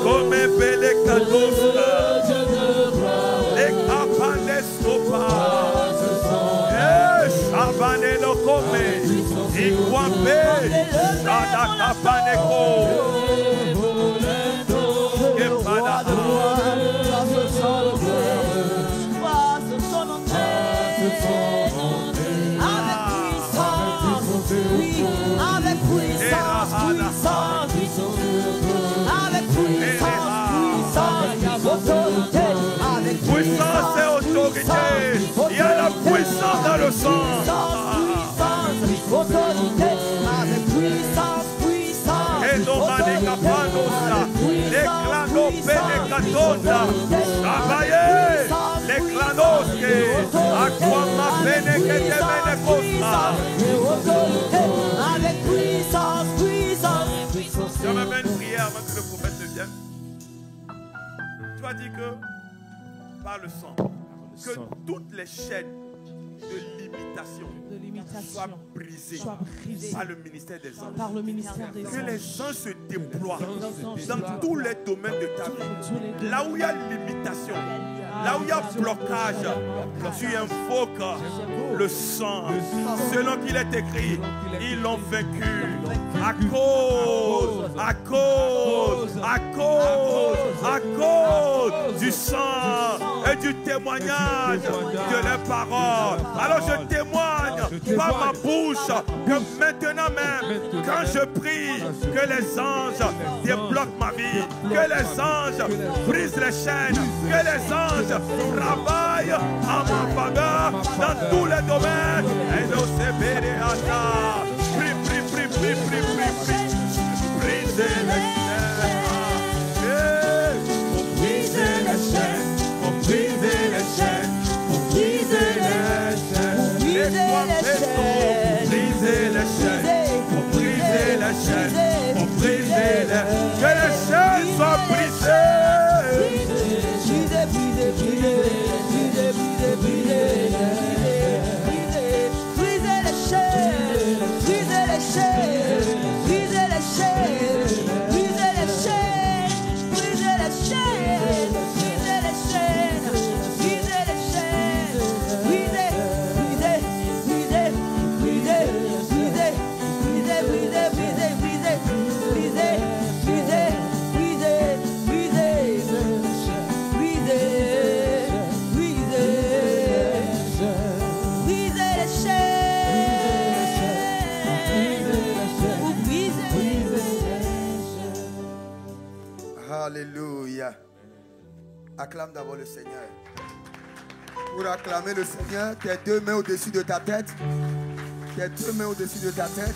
Comme les cadeaux, les capanescopas, Chabane no come, Iguambe, Shada Capaneco, Kepada. Puissance et autorité. Il y a la puissance dans le sang. Autorité avec puissance. Et domani capanosa. Les clanos penecatonda. Travaillez. Les clanos que. Aquama penecete menecosa. Autorité avec puissance. Je vais même une prière avant que le prophète ne vienne. Tu as dit que par le sang, que toutes les chaînes de limitation soient brisées par le ministère des anges. Que les anges se déploient dans tous les domaines de ta vie. Là où il y a limitation, là où il y a blocage, tu invoques le sang. Selon qu'il est écrit, ils l'ont vaincu à cause du sang et du témoignage de leurs paroles. Alors je témoigne par ma bouche que maintenant même, quand je prie, que les anges débloquent ma vie, que les anges brisent les chaînes, que les anges travaillent en ma faveur dans tous les domaines. Et nous briser les chaînes. Briser les chaînes. Acclame d'abord le Seigneur. Pour acclamer le Seigneur, tes deux mains au-dessus de ta tête. Tes deux mains au-dessus de ta tête.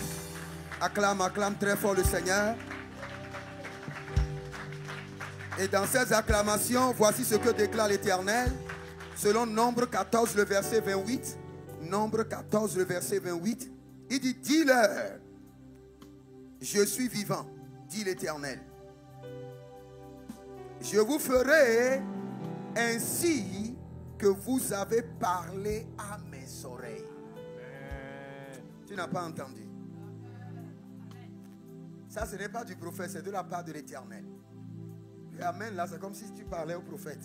Acclame, acclame très fort le Seigneur. Et dans ces acclamations, voici ce que déclare l'Éternel. Selon Nombre 14, le verset 28. Nombre 14, le verset 28. Il dit, dis-leur, je suis vivant, dit l'Éternel. Je vous ferai ainsi que vous avez parlé à mes oreilles. Tu n'as pas entendu. Ça, ce n'est pas du prophète, c'est de la part de l'Éternel. Amen, là, c'est comme si tu parlais au prophète.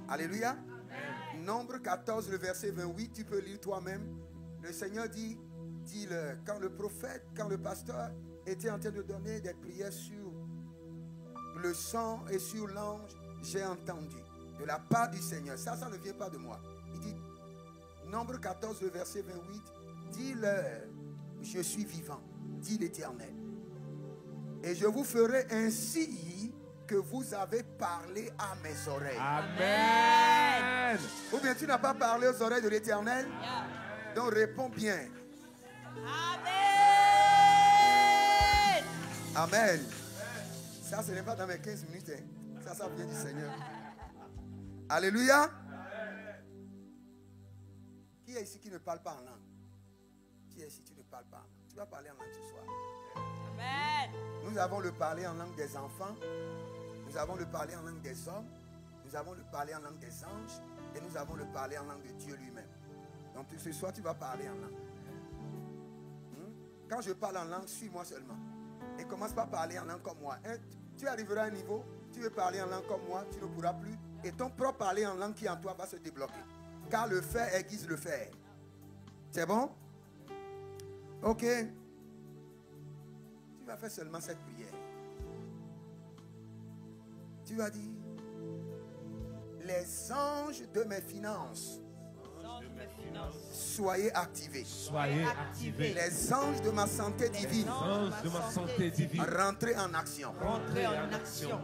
Alléluia. Amen. Nombre 14, le verset 28, tu peux lire toi-même. Le Seigneur dit, dis-leur, quand le prophète, quand le pasteur était en train de donner des prières sur le sang et sur l'ange, j'ai entendu de la part du Seigneur. Ça ne vient pas de moi. Il dit, Nombre 14, le verset 28, dis-leur, je suis vivant, dit l'Éternel. Et je vous ferai ainsi que vous avez parlé à mes oreilles. Amen. Ou bien tu n'as pas parlé aux oreilles de l'Éternel? Donc réponds bien. Amen. Amen. Ça, ce n'est pas dans mes 15 minutes. Hein. Ça vient du Seigneur. Alléluia. Qui est ici qui ne parle pas en langue? Qui est ici qui ne parle pas en langue? Tu vas parler en langue ce soir. Amen. Nous avons le parler en langue des enfants. Nous avons le parler en langue des hommes. Nous avons le parler en langue des anges. Et nous avons le parler en langue de Dieu lui-même. Donc ce soir, tu vas parler en langue. Quand je parle en langue, suis-moi seulement. Et commence pas à parler en langue comme moi. Tu arriveras à un niveau, tu veux parler en langue comme moi, tu ne pourras plus. Et ton propre parler en langue qui est en toi va se débloquer. Car le faire aiguise le faire. C'est bon? Ok. Tu vas faire seulement cette prière. Tu vas dire, les anges de mes finances, soyez activés. Soyez activés. Les anges de ma santé divine, rentrez en action. Rentrez en action.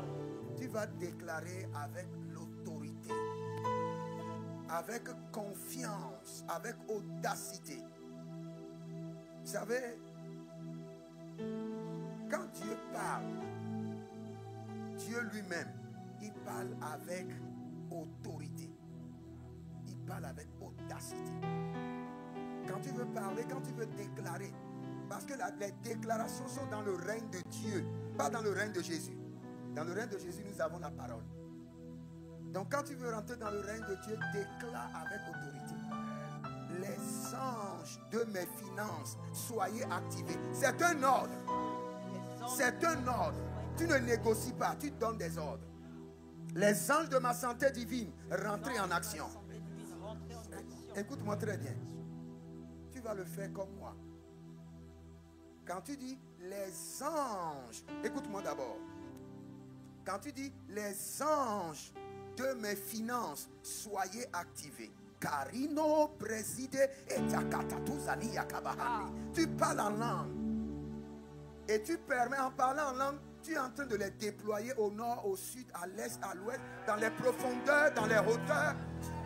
Tu vas déclarer avec l'autorité, avec confiance, avec audacité. Vous savez, quand Dieu parle, Dieu lui-même, il parle avec autorité. Il parle avec audacité. Quand tu veux parler, quand tu veux déclarer, parce que les déclarations sont dans le règne de Dieu, pas dans le règne de Jésus. Dans le règne de Jésus, nous avons la parole. Donc quand tu veux rentrer dans le règne de Dieu, déclare avec autorité. Les anges de mes finances, soyez activés. C'est un ordre. C'est un ordre. Tu ne négocies pas, tu donnes des ordres. Les anges de ma santé divine, rentrez en action. Écoute-moi très bien. Tu vas le faire comme moi. Quand tu dis les anges, écoute-moi d'abord. Quand tu dis les anges de mes finances, soyez activés. Carino préside et takatatuzani yakabahani. Tu parles en langue. Et tu permets, en parlant en langue, tu es en train de les déployer au nord, au sud, à l'est, à l'ouest, dans les profondeurs, dans les hauteurs,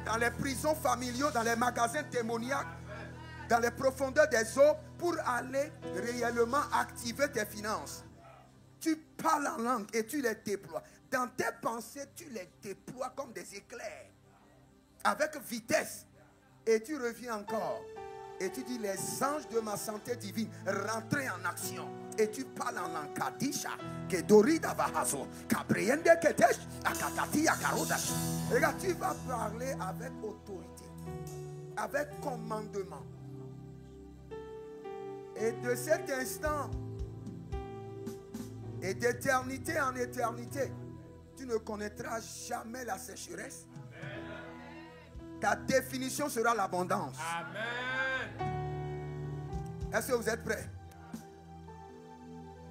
dans les prisons familiaux, dans les magasins démoniaques, dans les profondeurs des eaux, pour aller réellement activer tes finances. Tu parles en langue et tu les déploies. Dans tes pensées, tu les déploies comme des éclairs, avec vitesse. Et tu reviens encore. Et tu dis, les anges de ma santé divine, rentrez en action. Et tu parles en langue. Kadisha, Kedorida Vahazo, Kabriende Kedesh, Akatati Akarodash. Regarde, tu vas parler avec autorité, avec commandement. Et de cet instant, et d'éternité en éternité, tu ne connaîtras jamais la sécheresse. Ta définition sera l'abondance. Amen. Est-ce que vous êtes prêts?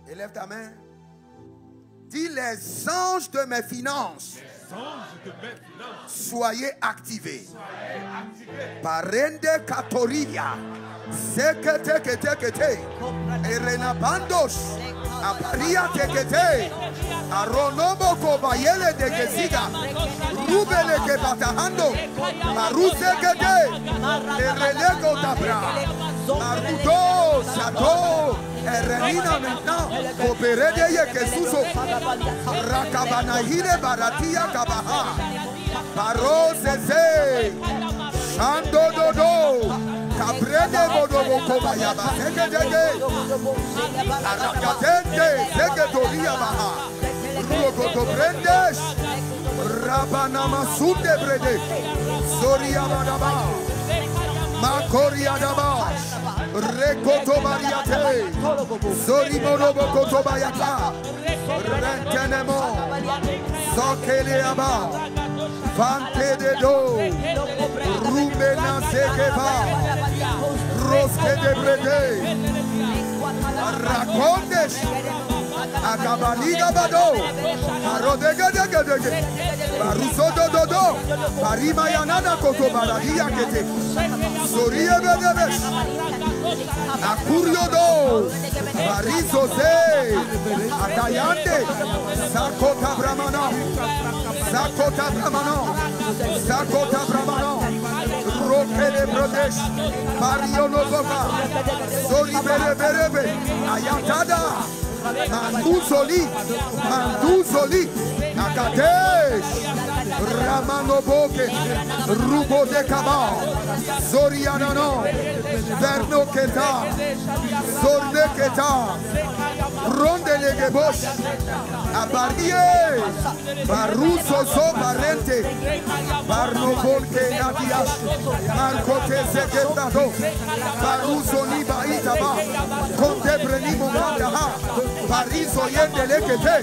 Élève ta main. Dis, les anges de mes finances, soyez activés. Parende Katoria, Sekete Kete Kete, Erena Bandos, Aparia Tekete, Aronobo kobayele de gesida. Rubele ke batahando. Maruse kete. Erelego tabra. Marudo shato. Erenina maintenant. Koperede ye kesuso. Rakabanahile baratia kabaha. Paroseze. Shando dodo. Cabrede bodobo kobayaba. Segedege. Arakatende. Segedoria baha. Rogodo brendes. Rabanama sunde brede. Soria badaba. Makoria daba. Rekoto bariate. Sori monobo koto bayata. Rentenemo. Sokele aba. Vante de do. Rumena sekeba. Roske de brede. Rakondes. Akabaliga bado. Arodega dega dega. Baruso do do do. Parima yanana koto baradia kete. Soria bedebes. Akurio do. Barizo se. Atayande. Sakota bramana. Sakota bramana. Sakota bramana. Rokele brodesh. Mario Novoka. Sori bere berebe. Ayatada. Manduzoli. Manduzoli. Akadesh. Ramano Boke. Rubo de Kaba. Zorianano. Verno Keta. Zorne Keta. Ronde Legebosh. Abarie. Baruso so parente. Barno Volke Nadiash. Marcote Zekebrado. Baruso Niba Itaba. Conte Brenimo Mandaha. Barizo Yende Lekete.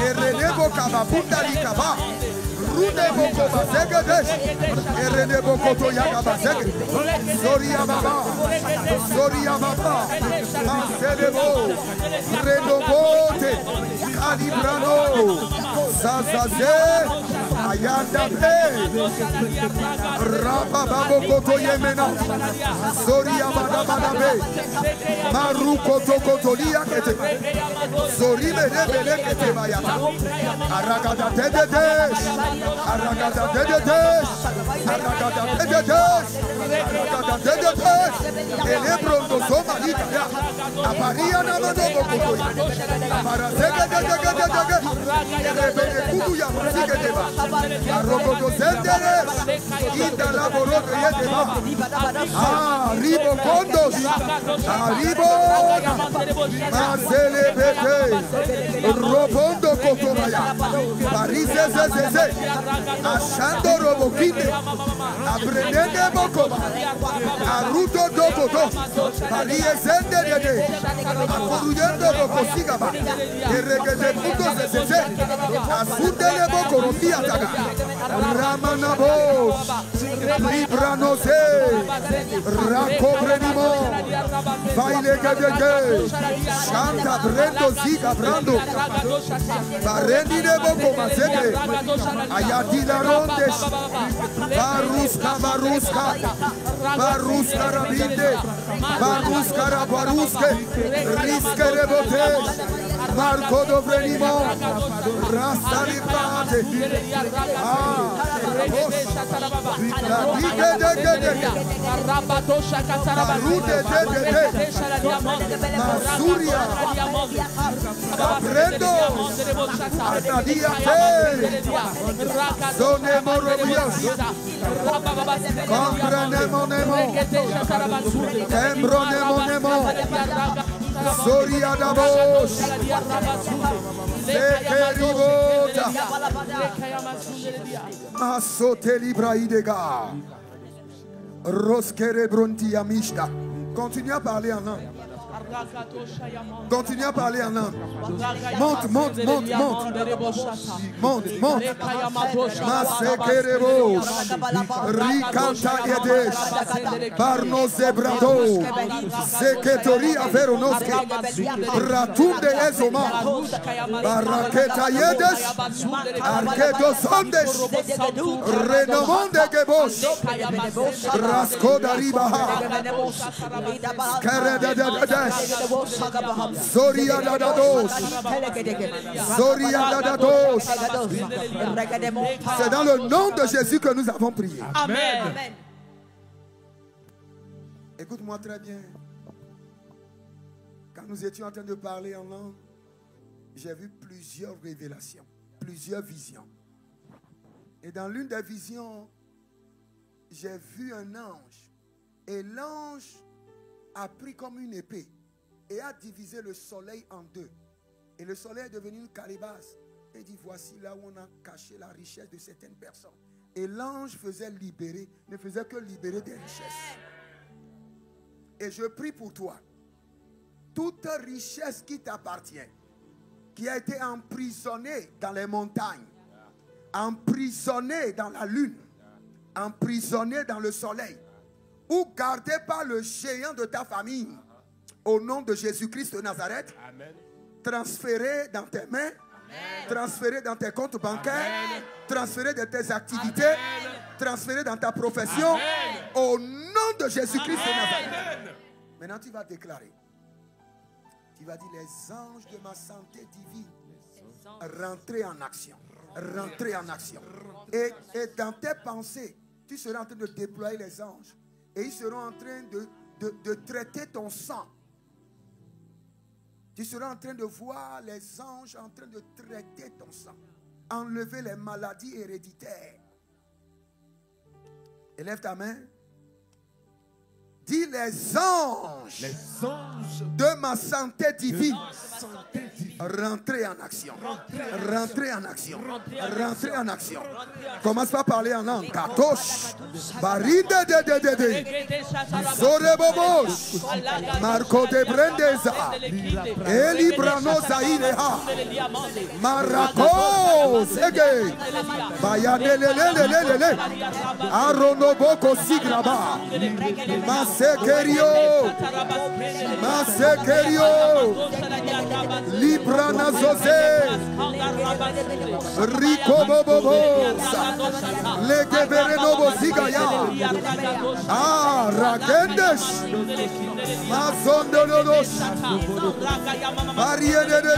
Erenebo Kababunda Likaba. Runebo Kobazegedesh. Erenebo Koto Yagabazeg. Soria Baba. Soria Baba. Manselebo. Renobote. Calibrano. Zazaze. Ayanda Be. Rabababo Koto Yemena. Soria Baba Be. Maru Koto Kotolia Kete. Sorime Rebele Kete Bayata. Aragada Dededesh. Aragada Dededesh. Aragada Dededesh. Aragada Dededesh. Elebrondo Somalika. Aparia Namado Kotoya. Aparazega Dega. Rebele Kuduya Masigedeba. Arogodo Zenderes. Ida Laborodo Yedeba. Ribo Kondos. Arribo. Marcele Bete. Robondo Kotomaya. Parise Zezeze. Ashando Robokinde. Abrenende Bokoba. Aruto Dogodo. Parie Zendere. Akuruyendo Bokosigaba. Eregede Puto Zezeze. Asundele Bokorotia Taga. Ramanabos. Libranose. Rakobrenimo. Baile Gedege. Shanta Brendo Zika Brando. Barendi de Boko Mazete. Ayatila Rondes. Baruska. Baruska Rabinde. Baruska Rabaruske. Riske Rebotes. Marco Dovrenimo. Rasta Librate. Masuria. Prendo. Atadia te. Zone Morobios. Comprenemo Nemo. Embronemo Nemo. Soria Dabos. Sekeribota. Masote Libraidega. Roskere Bronti Amishta. Continue à parler en langue. Continue à parler en langue. Monte. Masekerebo. Rikanta Edesh. Barno Zebrado. Seketori Averonoske. Ratunde Ezoma. Baraketa Yedesh. Arkedo Sondesh. Renomonde Gebosh. Rasko Daribaha. Keredededesh. Zoria Dadados. Zoria Dadados. C'est dans le nom de Jésus que nous avons prié. Amen. Écoute-moi très bien. Quand nous étions en train de parler en langue, j'ai vu plusieurs révélations, plusieurs visions. Et dans l'une des visions, j'ai vu un ange. Et l'ange a pris comme une épée et a divisé le soleil en deux. Et le soleil est devenu une calebasse. Et dit, voici là où on a caché la richesse de certaines personnes. Et l'ange faisait libérer, ne faisait que libérer des richesses. Et je prie pour toi. Toute richesse qui t'appartient, qui a été emprisonnée dans les montagnes, emprisonnée dans la lune, emprisonnée dans le soleil, ou gardée par le géant de ta famille, au nom de Jésus-Christ de Nazareth, transférée dans tes mains, transférée dans tes comptes bancaires, transférée dans tes activités, transférée dans ta profession, au nom de Jésus-Christ de Nazareth. Maintenant, tu vas déclarer. Tu vas dire, les anges de ma santé divine, rentrez en action. Rentrez en action. Et dans tes pensées, tu seras en train de déployer les anges. Et ils seront en train de traiter ton sang. Tu seras en train de voir les anges en train de traiter ton sang. Enlever les maladies héréditaires. Élève ta main. Dis les anges de ma santé divine. Rentrez en action. Rentrez en action. Rentrez en action. Commence par parler en langue. Katosh. Baride de. Zorebobosh. Marco de Brendeza. Elibrano Zaireha. Maracos. Ege. Bayanelelelelele. Aronoboko Sigraba. Masekerio. Masekerio. Librana José, Rico Bobobosa, Legebereno Bozigaya, Ragendesh, Mazondolos, Mariene de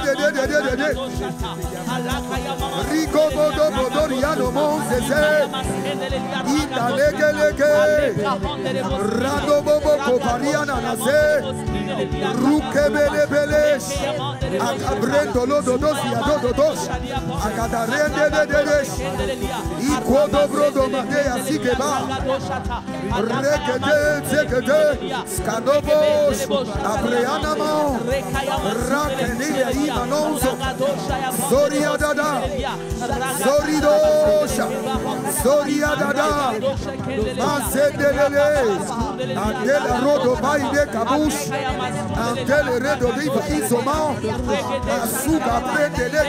Rico Bodoriano Monzese, Italegele, Rado Bobo Copariana Naze, Rukebele. Akabrendo lodo dosi adodo dos. Akadarende de Ikodo brodo madea sigeba. Rekede zekede. Skadobos. Abreanamo. Rakenilia imanonzo. Zoria dada. Zoridosha. Zoria dada. Masedelele. Andela rodo baide kabush. Andele redo viva isoman. Asuga prende de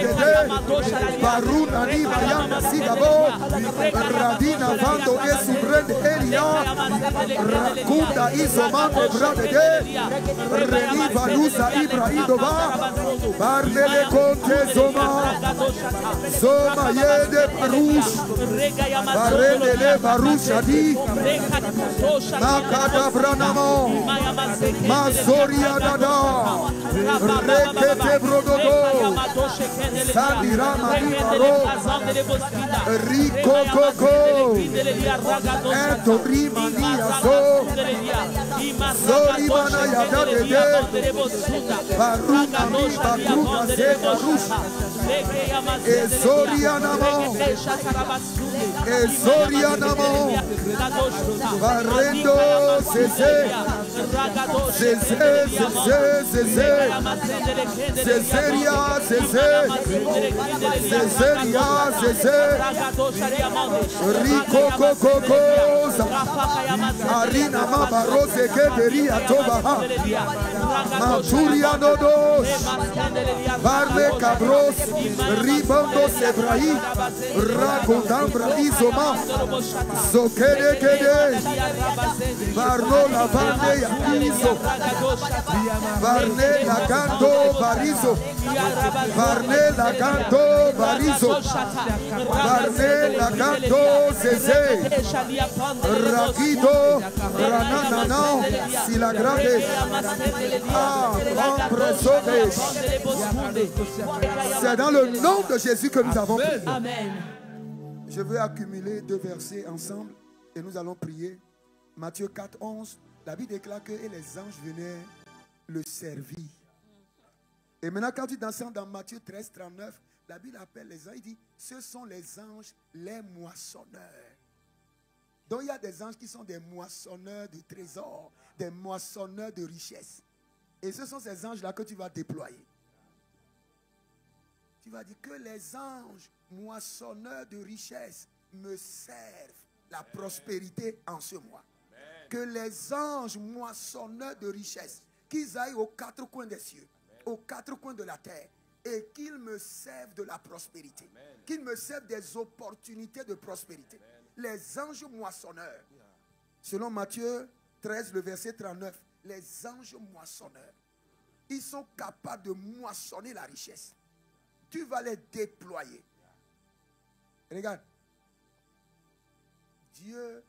Baruna ni Bayana Sigabo Radina Vando Esu Brende Elia Rakunda Isomande Brade Reni Valusa Ibrahidova Barnele Conte Zoma Zoma Yede Barush Barnele Barusha Di Makada Branamo Mazoria Dada Rekete Brododo Sandirama Libaro Rico Coco Entorima Niazo Zoribana Yadade Baruna Mi Bakruka Zeta Rush Ezorianamo Ezorianamo Barrendo Zeze Zeze Zeze Zeze Cesaria, Cesaria, Rico Cocosa, Arina Mabarose Keteria Tobaha, Maturiano dos, Barle Cabros, Ribondo Sebrahi, Racodambra Barizoma, Zokede Kede, Barno la Vande Yakizo, Barne la Ganto Barizo, Barne la Ganto Barizo, Barne la Ganto Zeze, Rakido, Rananano, Silagrade, c'est dans le nom de Jésus que nous avons prié. Amen. Je veux accumuler 2 versets ensemble et nous allons prier. Matthieu 4, 11, la Bible déclare que et les anges venaient le servir. Et maintenant quand tu descends dans Matthieu 13, 39, la Bible appelle les anges, il dit, ce sont les anges les moissonneurs. Donc il y a des anges qui sont des moissonneurs de trésors, des moissonneurs de richesses. Et ce sont ces anges-là que tu vas déployer. Tu vas dire que les anges moissonneurs de richesses me servent la prospérité en ce mois. Que les anges moissonneurs de richesses, qu'ils aillent aux 4 coins des cieux, aux 4 coins de la terre, et qu'ils me servent de la prospérité, qu'ils me servent des opportunités de prospérité. Les anges moissonneurs, selon Matthieu 13, le verset 39, les anges moissonneurs, ils sont capables de moissonner la richesse. Tu vas les déployer. Regarde. Dieu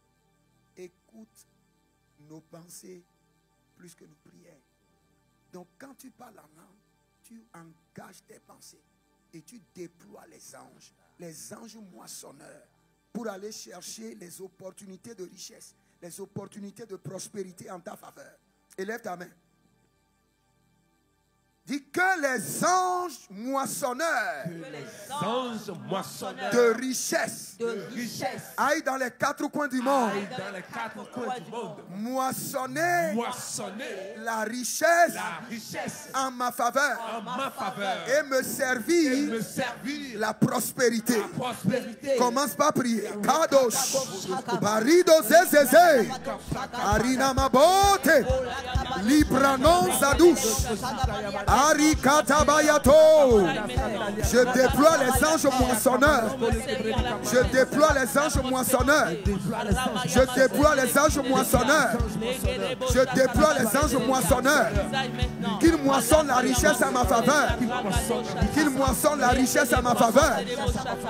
écoute nos pensées plus que nos prières. Donc quand tu parles en langue, tu engages tes pensées et tu déploies les anges moissonneurs, pour aller chercher les opportunités de richesse, les opportunités de prospérité en ta faveur. Élève ta main. Dis que les anges moissonneurs, de richesse, aillent dans les 4 coins du monde, moissonner la richesse en ma faveur, et me servir la prospérité. Commence par prier. Kadosh, Barido Zezeze, Arina Mabote, Libranon Zadouche, Arikatabayato. Je déploie les anges moissonneurs. Je déploie les anges moissonneurs. Je déploie les anges moissonneurs. Je déploie les anges moissonneurs. Qu'ils moissonnent la richesse à ma faveur. Qu'ils moissonnent la richesse à ma faveur.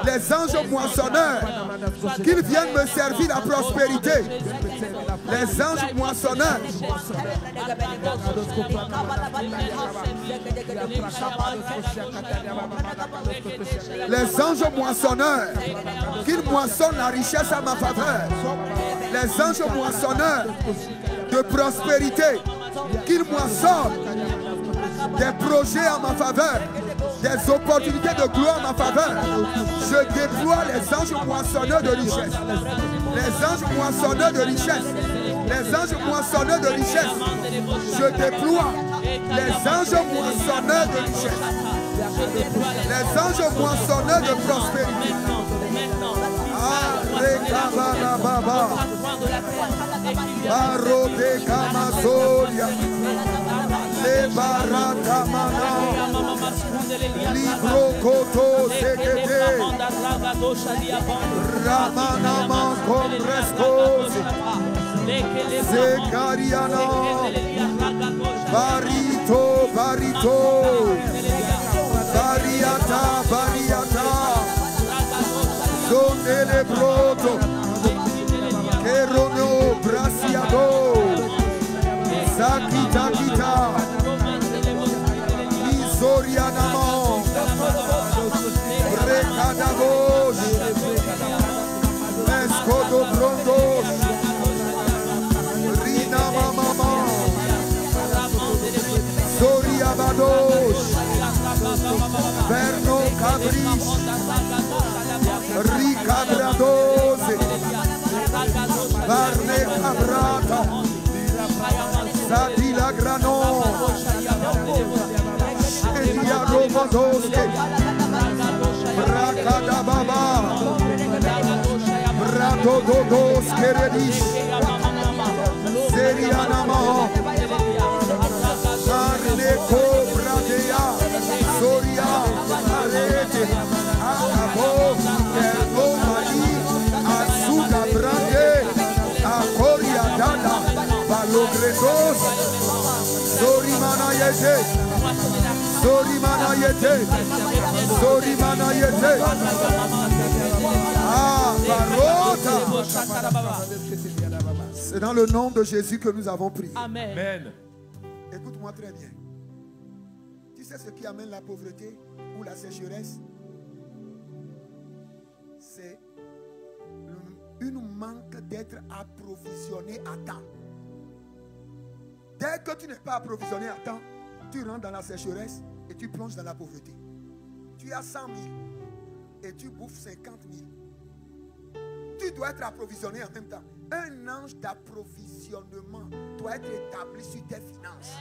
Les anges moissonneurs. Qu'ils viennent me servir la prospérité. Les anges moissonneurs. Les anges moissonneurs, qu'ils moissonnent la richesse à ma faveur. Les anges moissonneurs de prospérité, qu'ils moissonnent des projets en ma faveur, des opportunités de gloire en ma faveur. Je déploie les anges moissonneurs de richesse. Les anges moissonneurs de richesse. Les anges moissonneurs de richesse. Je déploie les anges moissonneurs de richesse. Les anges moissonneurs de prospérité. Baba, Barote Kamazoria, Le Baratamana, Libro Koto Sekete, Ramanama Comprescos, Zekariana, Barito, Barito, Bariata, Bariata, Zonele Broto, Kerono, Brasiado, Zakita Kita, Isorianamo, Recadavos, Mescodo Brondos, Rina Mama, Zoriabados, Verno Cabris, Ricabrados, Barne Cabrata, Zadila Grano, Shedia Robodoske, Bracada Baba, Brato Dodos Keredish, Serianama, Barne Cobradea, Soria, Arete, Acabo, Ergo Mari, yete. Sorimana yete. Sorimana yete. Ah, barota. C'est dans le nom de Jésus que nous avons prié. Amen. Écoute-moi très bien. Tu sais ce qui amène la pauvreté ou la sécheresse? C'est une manque d'être approvisionné à temps. Dès que tu n'es pas approvisionné à temps, tu rentres dans la sécheresse et tu plonges dans la pauvreté. Tu as 100 000 et tu bouffes 50 000. Tu dois être approvisionné en même temps. Un ange d'approvisionnement doit être établi sur tes finances.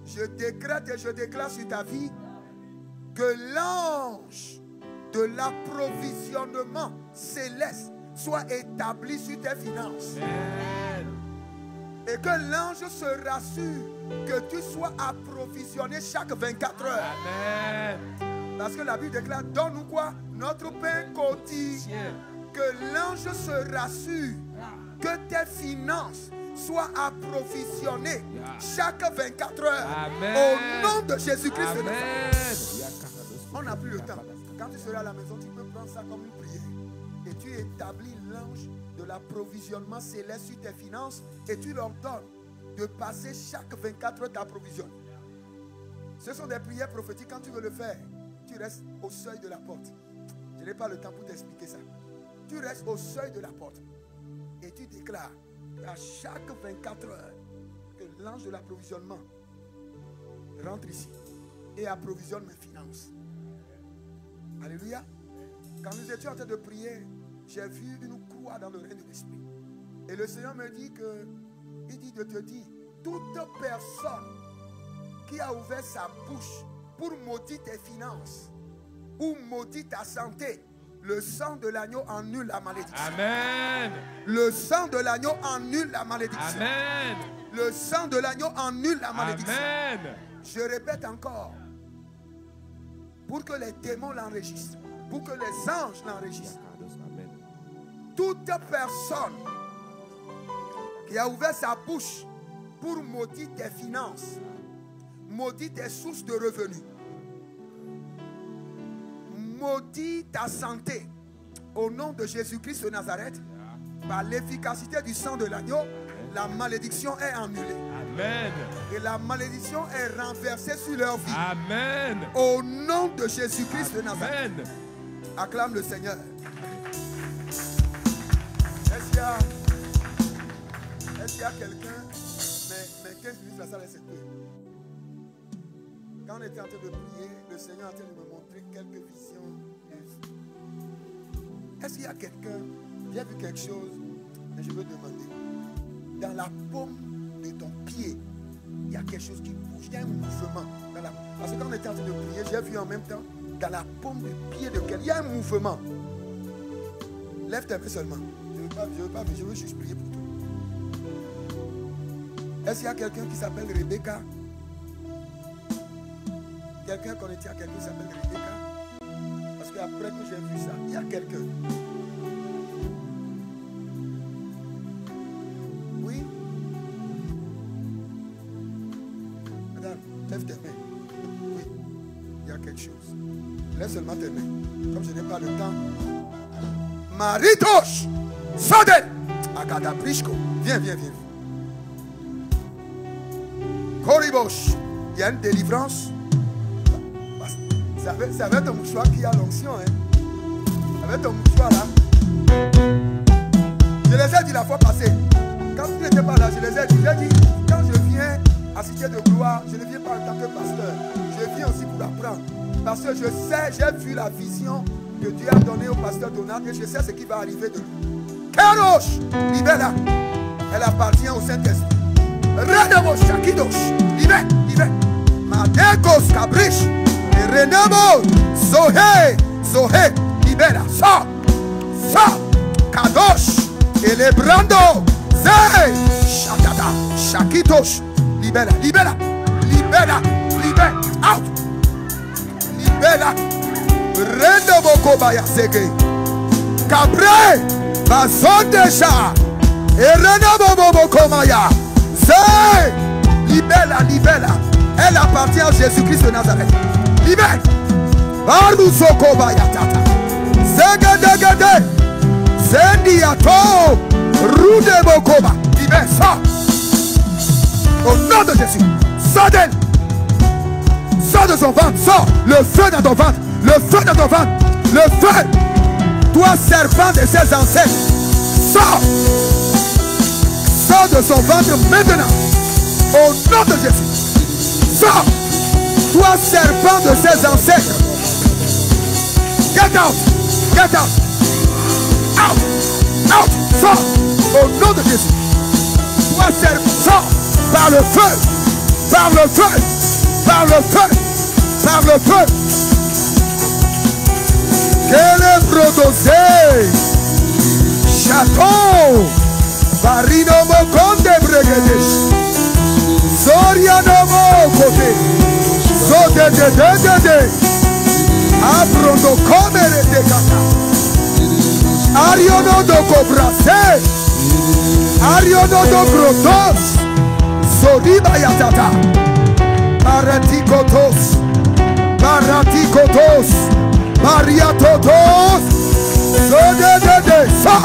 Je décrète et je déclare sur ta vie que l'ange de l'approvisionnement céleste soit établi sur tes finances. Et que l'ange se rassure que tu sois approvisionné chaque 24 heures. Amen. Parce que la Bible déclare, donne-nous quoi? Notre pain quotidien. Que l'ange se rassure que tes finances soient approvisionnées chaque 24 heures. Amen. Au nom de Jésus-Christ. Amen. On n'a plus le temps. Quand tu seras à la maison, tu peux prendre ça comme une prière. Et tu établis l'ange de l'approvisionnement céleste sur tes finances et tu leur donnes de passer chaque 24 heures t'approvisionner. Ce sont des prières prophétiques. Quand tu veux le faire, tu restes au seuil de la porte. Je n'ai pas le temps pour t'expliquer ça. Tu restes au seuil de la porte et tu déclares à chaque 24 heures que l'ange de l'approvisionnement rentre ici et approvisionne mes finances. Alléluia. Quand nous étions en train de prier, j'ai vu une croix dans le règne de l'esprit. Et le Seigneur me dit que, il dit de te dire, toute personne qui a ouvert sa bouche pour maudire tes finances ou maudire ta santé, le sang de l'agneau annule la malédiction. Amen. Le sang de l'agneau annule la malédiction. Amen. Le sang de l'agneau annule la malédiction. Amen. Je répète encore, pour que les démons l'enregistrent, pour que les anges l'enregistrent. Toute personne qui a ouvert sa bouche pour maudire tes finances, maudire tes sources de revenus, maudit ta santé, au nom de Jésus-Christ de Nazareth, par l'efficacité du sang de l'agneau, la malédiction est annulée. Amen. Et la malédiction est renversée sur leur vie. Amen. Au nom de Jésus-Christ de Nazareth. Amen. Acclame le Seigneur. Est-ce qu'il y a quelqu'un, mais 15 minutes, la salle est peu. Quand on était en train de prier, le Seigneur est en train de me montrer quelques visions. Est-ce qu'il y a quelqu'un, j'ai vu quelque chose, et je veux demander. Dans la paume de ton pied, il y a quelque chose qui bouge, il y a un mouvement. Parce que quand on était en train de prier, j'ai vu en même temps, dans la paume du pied de quelqu'un, il y a un mouvement. Lève tes mains seulement. Je veux juste prier pour toi. Est-ce qu'il y a quelqu'un qui s'appelle Rebecca? Quelqu'un qu'on était à quelqu'un qui s'appelle Rebecca? Parce qu'après que j'ai vu ça, il y a quelqu'un. Oui? Madame, lève tes mains. Oui, il y a quelque chose. Lève seulement tes mains. Comme je n'ai pas le temps. Maritos! Sodel! Akadabrishko. Viens. Koribosh. Il y a une délivrance. C'est avec ton mouchoir qui a l'onction. Hein? Avec ton mouchoir là. Je les ai dit la fois passée. Quand tu n'étais pas là, je les ai dit. J'ai dit, quand je viens à Cité de Gloire, je ne viens pas en tant que pasteur. Je viens aussi pour apprendre. Parce que je sais, j'ai vu la vision que Dieu a donnée au pasteur Donald et je sais ce qui va arriver de lui. Kérosh, Libella, elle appartient au Saint-Esprit. Renamo Shakidosh, Libé, Madekos Kabrish, et Renamo, Zoé, Libella, ça, Kadosh, et les Brando, Zé, Shatata, Shakitosh, Libella, out, Libella, Renamo Kobaya Sege, Cabré, Bazon déjà, et Renamo Komaya, Zé, Libère-la, libère-la. Elle appartient à Jésus-Christ de Nazareth. Libère. Barusoko bayatata. Zegedegede. Zendiato. Rudebokoba. Libère, sors. Au nom de Jésus. Sors d'elle. Sors de son ventre. Sors. Le feu dans ton ventre. Le feu dans ton ventre. Le feu. Toi, serpent de ses ancêtres. Sors. Sors de son ventre maintenant. Au nom de Jésus. Sors. Toi, serpent de ses ancêtres. Get out. Get out. Out. Out. Sors. Au nom de Jésus. Toi, serpent. Sors. Par le feu. Par le feu. Par le feu. Par le feu. Quel est brodosé. Château. Barino Mokonde Bregedesh. Zoriano Mokote. Zode de. Abrondo Komere de Kata. Ariono do Cobrase. Ariono do Brotos. Zoriba Yatata. Paratikotos. Paratikotos. Mariatotos. Zode de. Sa.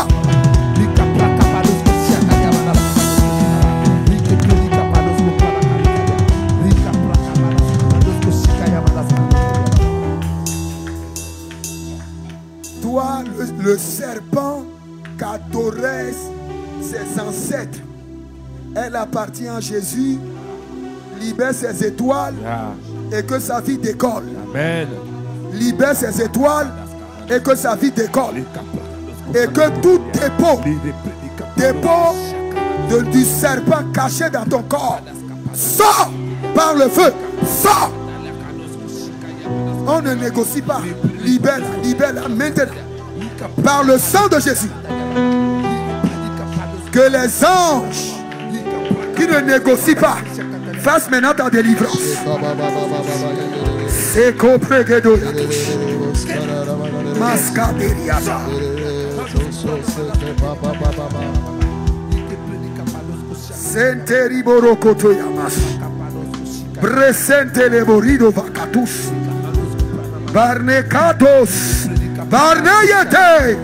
Toi, le serpent qu'adorait ses ancêtres, elle appartient à Jésus. Libère ses étoiles et que sa vie décolle. Amen. Libère ses étoiles et que sa vie décolle. Et que tout dépôt du serpent caché dans ton corps sort par le feu. Sort. On ne négocie pas. Libère-la, libère-la maintenant. Par le sang de Jésus. Que les anges qui ne négocient pas fassent maintenant ta délivrance. C'est compréguedo. Mascaderiata. Senteriboro kotoyamas. Presente le morido vacatus. Barnekatos. Barneyete.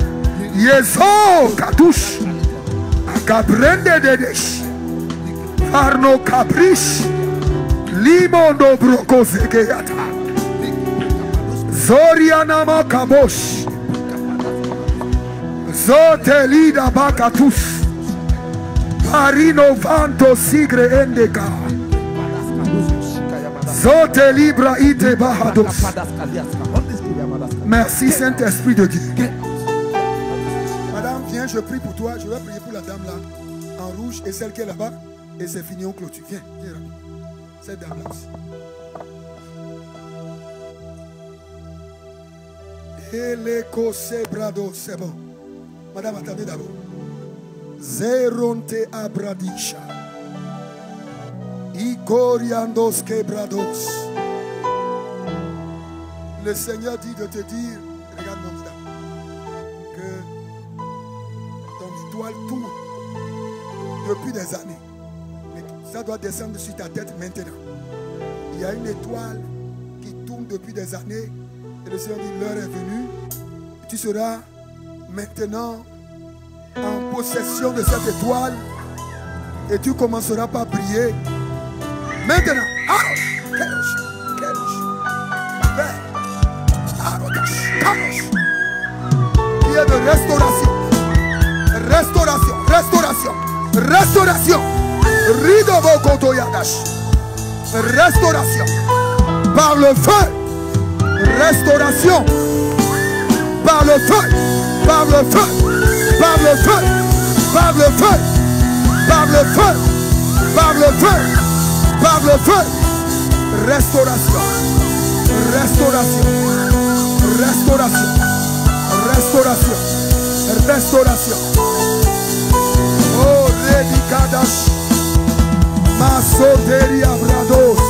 Yeso katush. Akabrende dedesh. Arno caprish. Limondo brokozekeyata. Zorianama kabosh. Zotelida bakatus. Parino vanto sigre endeka. Zote libra ite bahados. Merci Saint-Esprit de Dieu. Madame, viens, je prie pour toi. Je vais prier pour la dame là, en rouge, et celle qui est là-bas. Et c'est fini, on clôture. Viens, viens. Cette dame là aussi. C'est bon. Madame, attendez d'abord. Zeronte abradisha. Ikoriandos kebrados. Le Seigneur dit de te dire, regarde mon dame, que ton étoile tourne depuis des années. Mais ça doit descendre sur ta tête maintenant. Il y a une étoile qui tourne depuis des années. Et le Seigneur dit, l'heure est venue. Tu seras maintenant en possession de cette étoile. Et tu commenceras par briller. Maintenant. Il y a de restauration. Restauration. Restauration. Restauration. Ridobo koto yadash. Restauration. Par le feu. Restauration. Par le feu. Par le feu. Par le feu. Par le feu. Par le feu. Par le feu. Par le feu. Restauration. Restauration. Restauration. Restauration. Restauration. Oh, Redikadash. Masoteria Brados.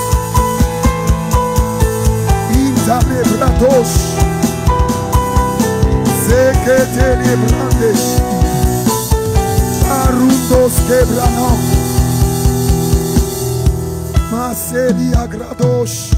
Intale Brados. Zeketele Brandes. Arundos Quebranos. Maseli agradosh.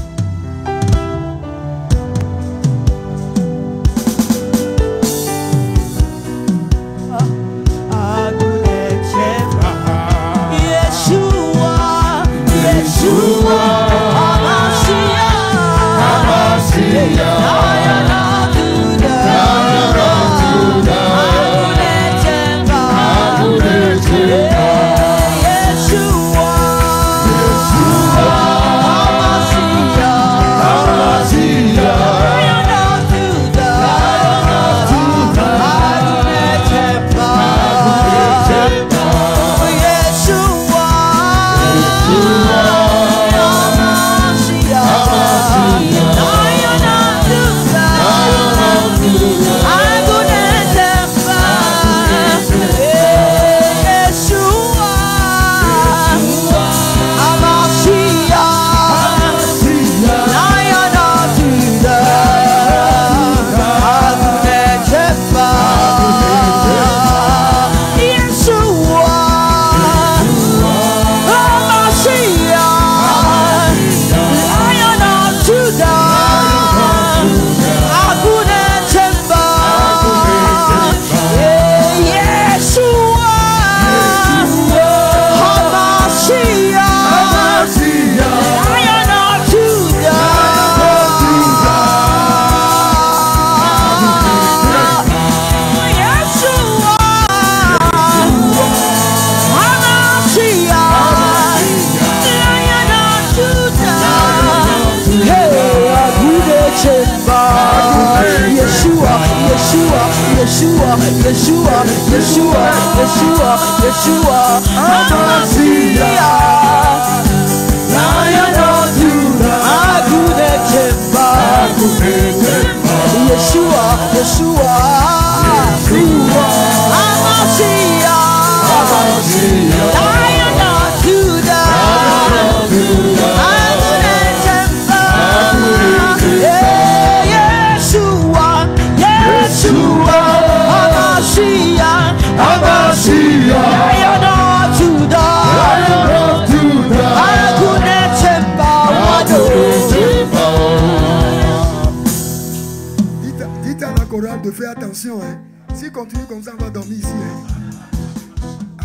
De faire attention, hein. S'il continue comme ça, on va dormir ici. Hein.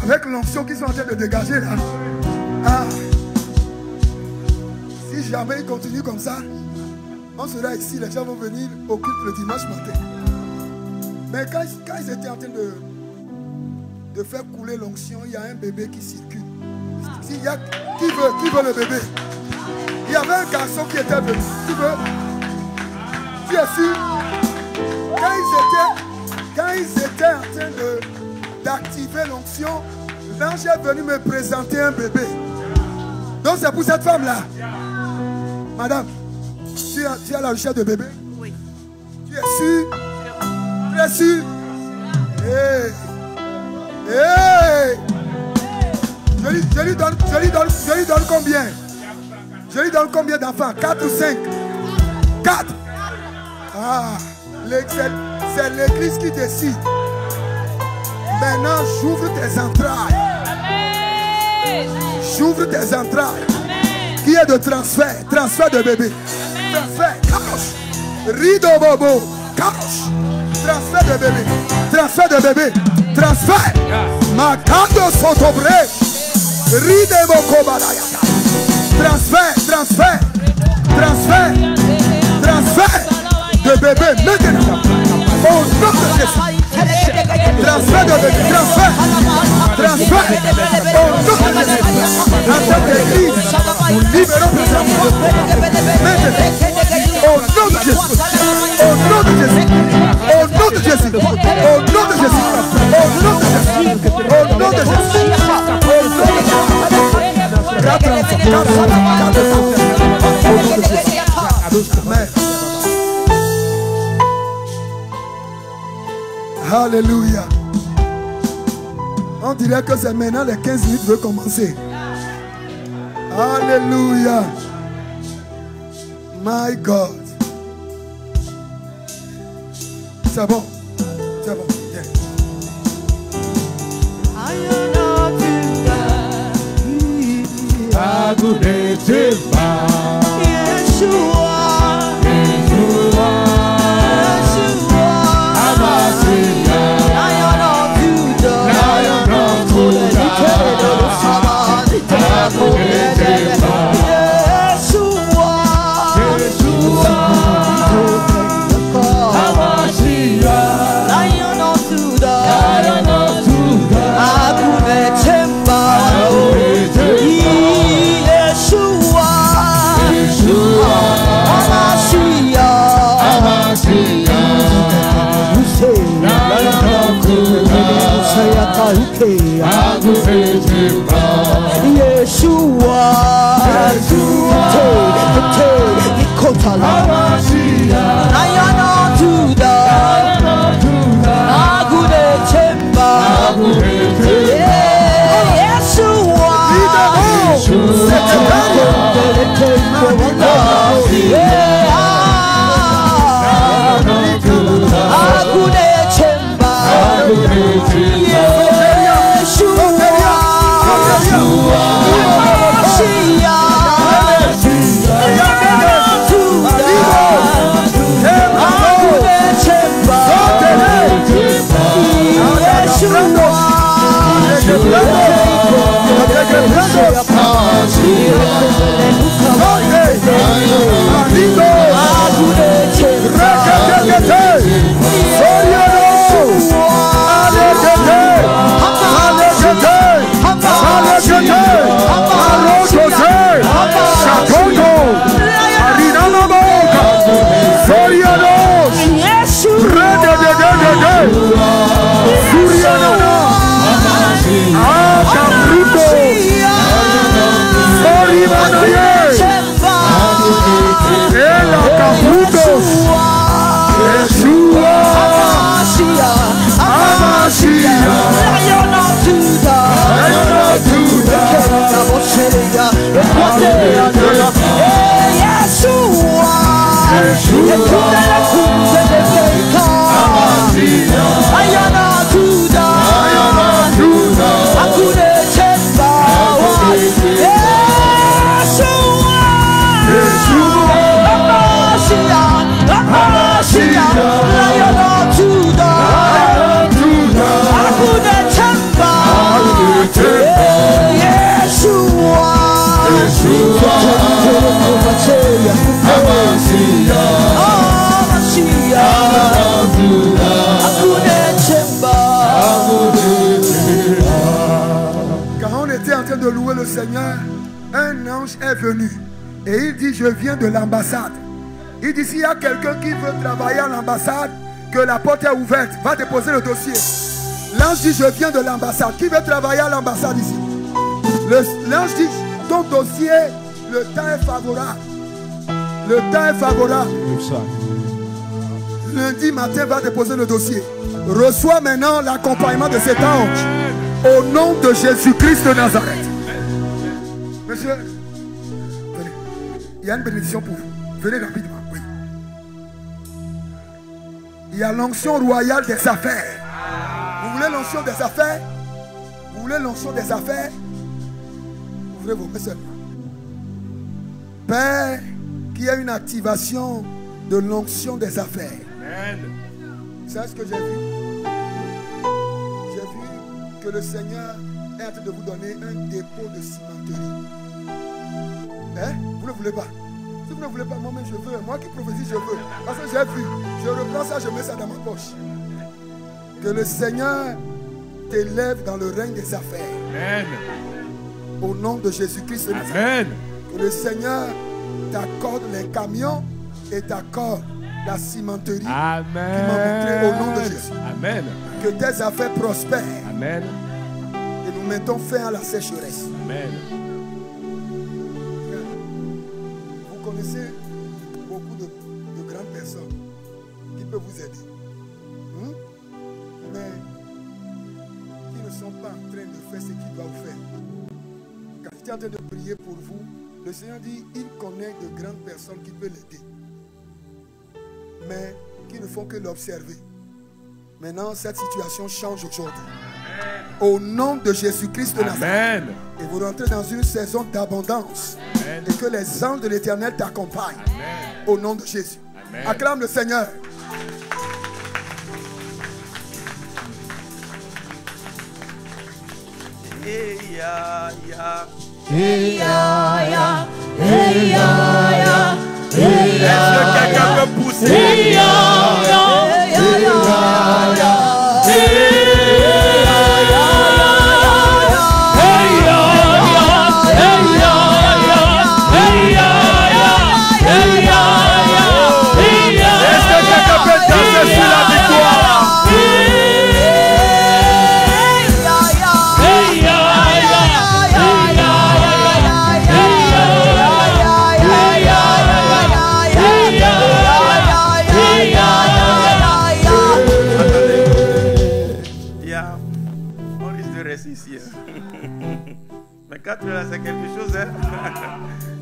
Avec l'onction qu'ils sont en train de dégager là. Ah. Si jamais il continue comme ça, on sera ici, les gens vont venir au culte le dimanche matin. Mais quand ils étaient en train de faire couler l'onction, il y a un bébé qui circule. Qui veut le bébé? Il y avait un garçon qui était venu. Qui veut? Tu es sûr? Quand ils étaient en train d'activer l'onction, l'ange est venu me présenter un bébé. Donc c'est pour cette femme-là. Madame, tu as la recherche de bébé? Oui. Tu es sûr? Tu es sûr? Hey. Hey. Je lui donne combien? Je lui donne combien d'enfants? 4 ou 5? 4. Ah. C'est l'église qui décide. Maintenant, j'ouvre tes entrailles. J'ouvre tes entrailles. Qui est de transfert? Transfert de bébé. Transfert. Cache. Rido bobo. Cache. Transfert de bébé. Transfert de bébé. Transfert. Makando sotobre. Ride boko balayata. Transfert. Transfert. Transfert. Transfert. De bébé, maintenant, au nom de Jésus. Transfert de bébé, transfert, au nom de Jésus. Dans cette église, nous libérons les enfants. Maintenant, au nom de Jésus, au nom de Jésus, au nom de Jésus, au nom de Jésus, au nom de Jésus, au nom de Jésus, au nom de Jésus. Amen. Alléluia. On dirait que c'est maintenant les 15 minutes veulent commencer. Alléluia. My God. C'est bon. C'est bon. Viens. De louer le Seigneur, un ange est venu et il dit: je viens de l'ambassade. Il dit: s'il y a quelqu'un qui veut travailler à l'ambassade, que la porte est ouverte, va déposer le dossier. L'ange dit: je viens de l'ambassade. Qui veut travailler à l'ambassade ici? L'ange dit: ton dossier, le temps est favorable. Le temps est favorable. Lundi matin, va déposer le dossier. Reçois maintenant l'accompagnement de cet ange au nom de Jésus-Christ de Nazareth. Monsieur, venez. Il y a une bénédiction pour vous. Venez rapidement. Oui. Il y a l'onction royale des affaires. Vous voulez l'onction des affaires? Vous voulez l'onction des affaires? Ouvrez vos mains seulement. Père, qu'il y ait une activation de l'onction des affaires. Amen. C'est ce que j'ai vu. J'ai vu que le Seigneur est en train de vous donner un dépôt de cimenterie. Hein? Vous ne voulez pas? Si vous ne voulez pas, moi-même je veux. Moi qui prophétise, je veux. Parce que j'ai vu. Je reprends ça, je mets ça dans ma poche. Que le Seigneur t'élève dans le règne des affaires. Amen. Au nom de Jésus-Christ. Amen. Que le Seigneur t'accorde les camions et t'accorde la cimenterie. Amen. Qui m'a montré au nom de Jésus. Amen. Que tes affaires prospèrent. Amen. Et nous mettons fin à la sécheresse. Amen. Vous connaissez beaucoup de grandes personnes qui peuvent vous aider. Mais qui ne sont pas en train de faire ce qu'ils doivent faire. Quand j'étais en train de prier pour vous, le Seigneur dit: il connaît de grandes personnes qui peuvent l'aider, mais qui ne font que l'observer. Maintenant, cette situation change aujourd'hui. Au nom de Jésus-Christ de Nazareth. Amen. Et vous rentrez dans une saison d'abondance. Amen. Et que les anges de l'Éternel t'accompagnent. Amen. Au nom de Jésus. Amen. Acclame le Seigneur. Hey, ya, ya. Est-ce que quelqu'un peut pousser? Est-ce que quelqu'un peut danser sur la victoire? On risque de rester ici. Mais 4 heures, c'est quelque chose. Hein?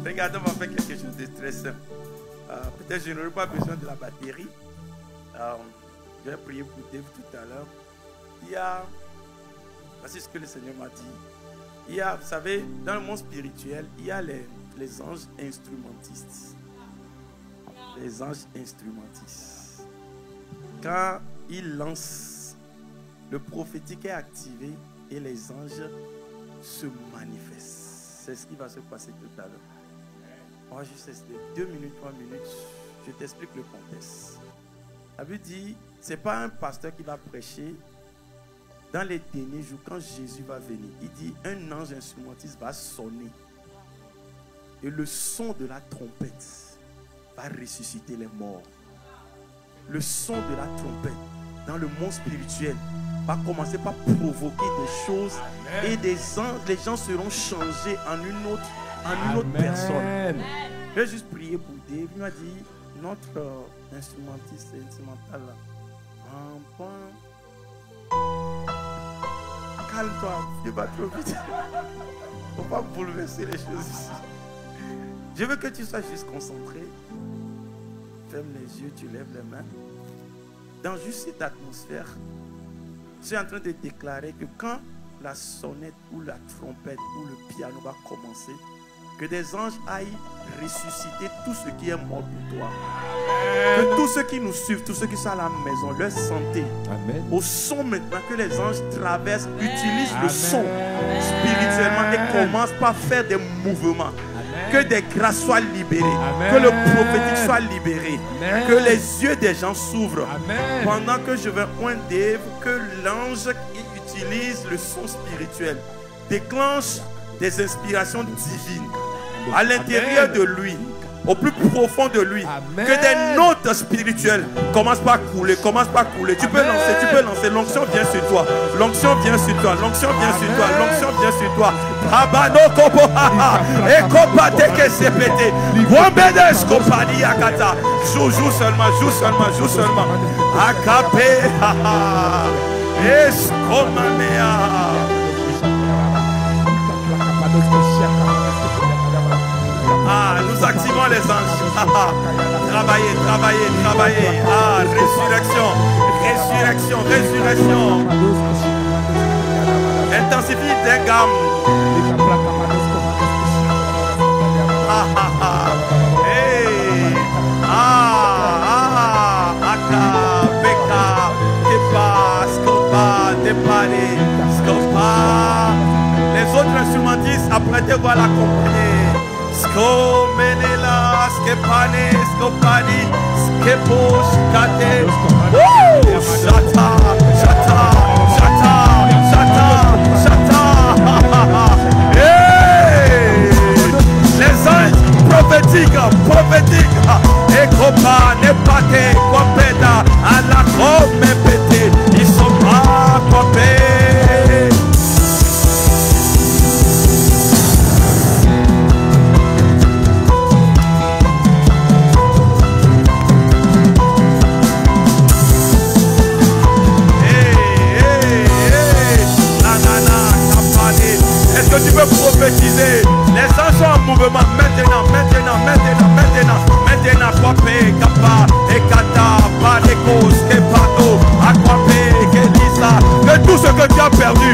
Regardez, on va faire quelque chose de très simple. Peut-être que je n'aurai pas besoin de la batterie. Je vais prier pour Dave tout à l'heure. Voici ce que le Seigneur m'a dit. Vous savez, dans le monde spirituel, il y a les anges instrumentistes. Les anges instrumentistes. Quand ils lancent, le prophétique est activé et les anges se manifestent. C'est ce qui va se passer tout à l'heure. On va juste rester 2 minutes, 3 minutes. Je t'explique le contexte. La Bible dit, ce n'est pas un pasteur qui va prêcher dans les derniers jours, quand Jésus va venir. Il dit, un ange instrumentiste va sonner. Et le son de la trompette va ressusciter les morts. Le son de la trompette dans le monde spirituel va commencer par provoquer des choses. Amen. Et les gens seront changés en une autre personne. Je vais juste prier pour Dave. Il m'a dit, notre instrumentiste instrumental là, un point. Calme-toi, tu vas trop vite. Il ne faut pas bouleverser les choses ici. Je veux que tu sois juste concentré. Ferme les yeux, tu lèves les mains. Dans juste cette atmosphère, je suis en train de déclarer que quand la sonnette ou la trompette ou le piano va commencer, que des anges aillent ressusciter tout ce qui est mort pour toi. Que tous ceux qui nous suivent, tous ceux qui sont à la maison, leur santé, Amen. Au son maintenant que les anges traversent, utilisent le son spirituellement et commencent par faire des mouvements. Amen. Que des grâces soient libérées, Amen. Que le prophétique soit libéré, Amen. Que les yeux des gens s'ouvrent. Amen. Pendant que je vais oindre Dave, que l'ange qui utilise le son spirituel déclenche des inspirations divines à l'intérieur de lui, au plus profond de lui. Amen. Que des notes spirituelles commencent par couler, Tu peux lancer, l'onction vient sur toi. L'onction vient sur toi. Abano kopo et kopate que c'est pété. Wambedes kopani akata. Joue seulement. Akapé. Eskomamea. Nous activons les anges. Travaillez. Résurrection. Intensifie des gammes. Les autres instrumentistes, après te voir l'accompagner. Skomenela, skepane, skopani, skepo, skate. Chata. Hey! Les anges prophétiques, Ekopa, Nepate, Kopeda, Alako, Mepete, ils sont pas copés. Est-ce que tu peux prophétiser? Les anges sont en mouvement maintenant. Quapé, Kappa, Ekata, Palekos, Kepato, Aquapé, Kelisa. Que tout ce que tu as perdu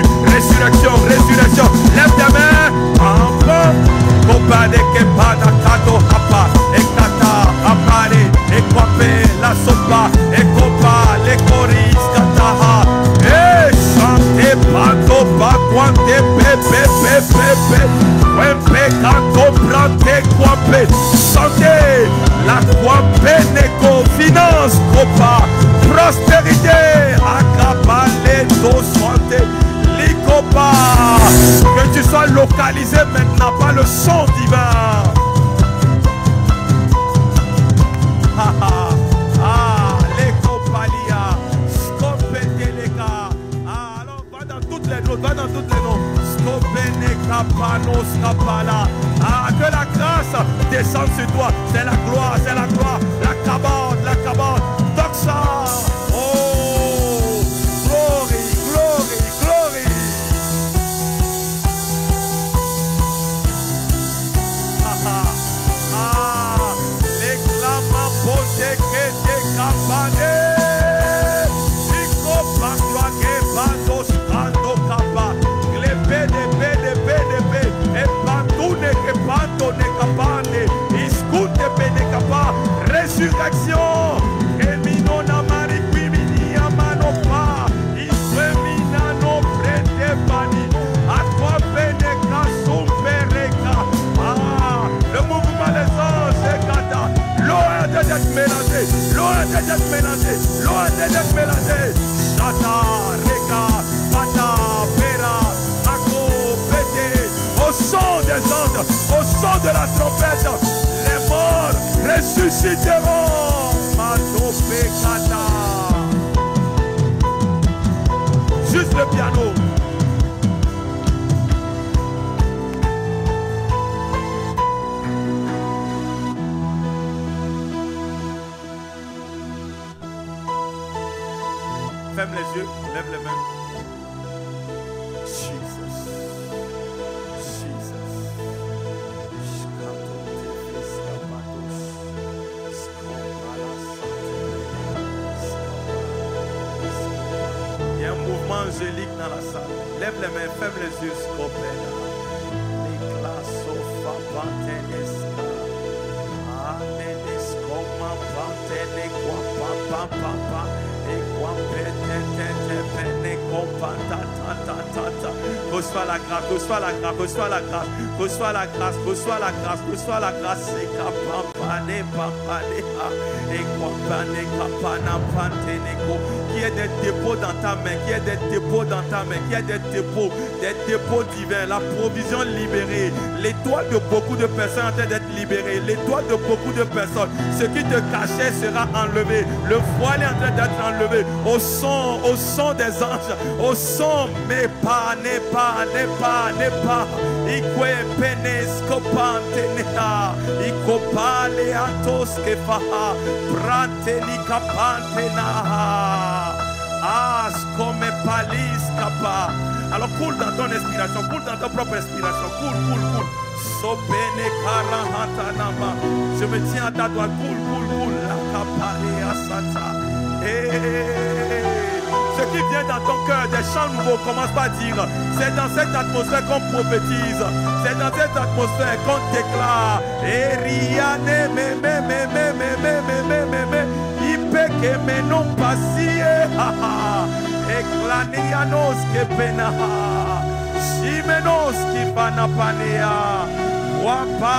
quante pepe. Wempe kanto brante kwape. Santé, la kwape neko. Finance kopa. Prospérité, akabale to santé. Likopa. Que tu sois localisé maintenant par le son divin. Va dans toutes les noms. Que la grâce descende sur toi. C'est la gloire, la cabane, doxa. Oh, glory. L'éclama bonté que t'es capable. Résurrection, Emino Namari Quimini Amanopa, Iswemina no Prete Bani, Aqua Beneca Sumpereka. Le mouvement des anges, c'est Kata. L'eau est déjà mélangée. Chata, Reka, Pata, Pera, Ako, Pete, au son des anges, au son de la trompette, les morts ressusciteront. Matope Kata. Juste le piano. Ferme les yeux, lève les mains. Jesus. Il y a un mouvement angélique dans la salle. Lève les mains, ferme les yeux. Scopena. L'éclat sofa pantenesca. Anenes coma pantenequa papa. Reçois la grâce, reçois la grâce, reçois la grâce, reçois la grâce, reçois la grâce, reçois la grâce. C'est capapane, papaléa, et quapane, capana, panteneco. Qui est des dépôts dans ta main, qui est des dépôts dans ta main, qui est des dépôts divins, la provision libérée, l'étoile de beaucoup de personnes en train d'être libérée, l'étoile de beaucoup de personnes, ce qui te cachait sera enlevé, le voile est en train d'être enlevé, au son des anges, au son, mais pas, Ikwe penescopantenea, Ikopale antoskefaha, Branteli capantena. As comme palis capa. Alors coule dans ton inspiration, coule dans ta propre inspiration, coule. Sobene karahatanama. Je me tiens à ta droite, coule, la capale asata. Ce qui vient dans ton cœur, des chants nouveaux, commence pas à dire. C'est dans cette atmosphère qu'on prophétise. C'est dans cette atmosphère qu'on déclare. Eriane Ipeke me non passie. Eklanianos ke penaha. Shimenos ki panapanea. Wapa.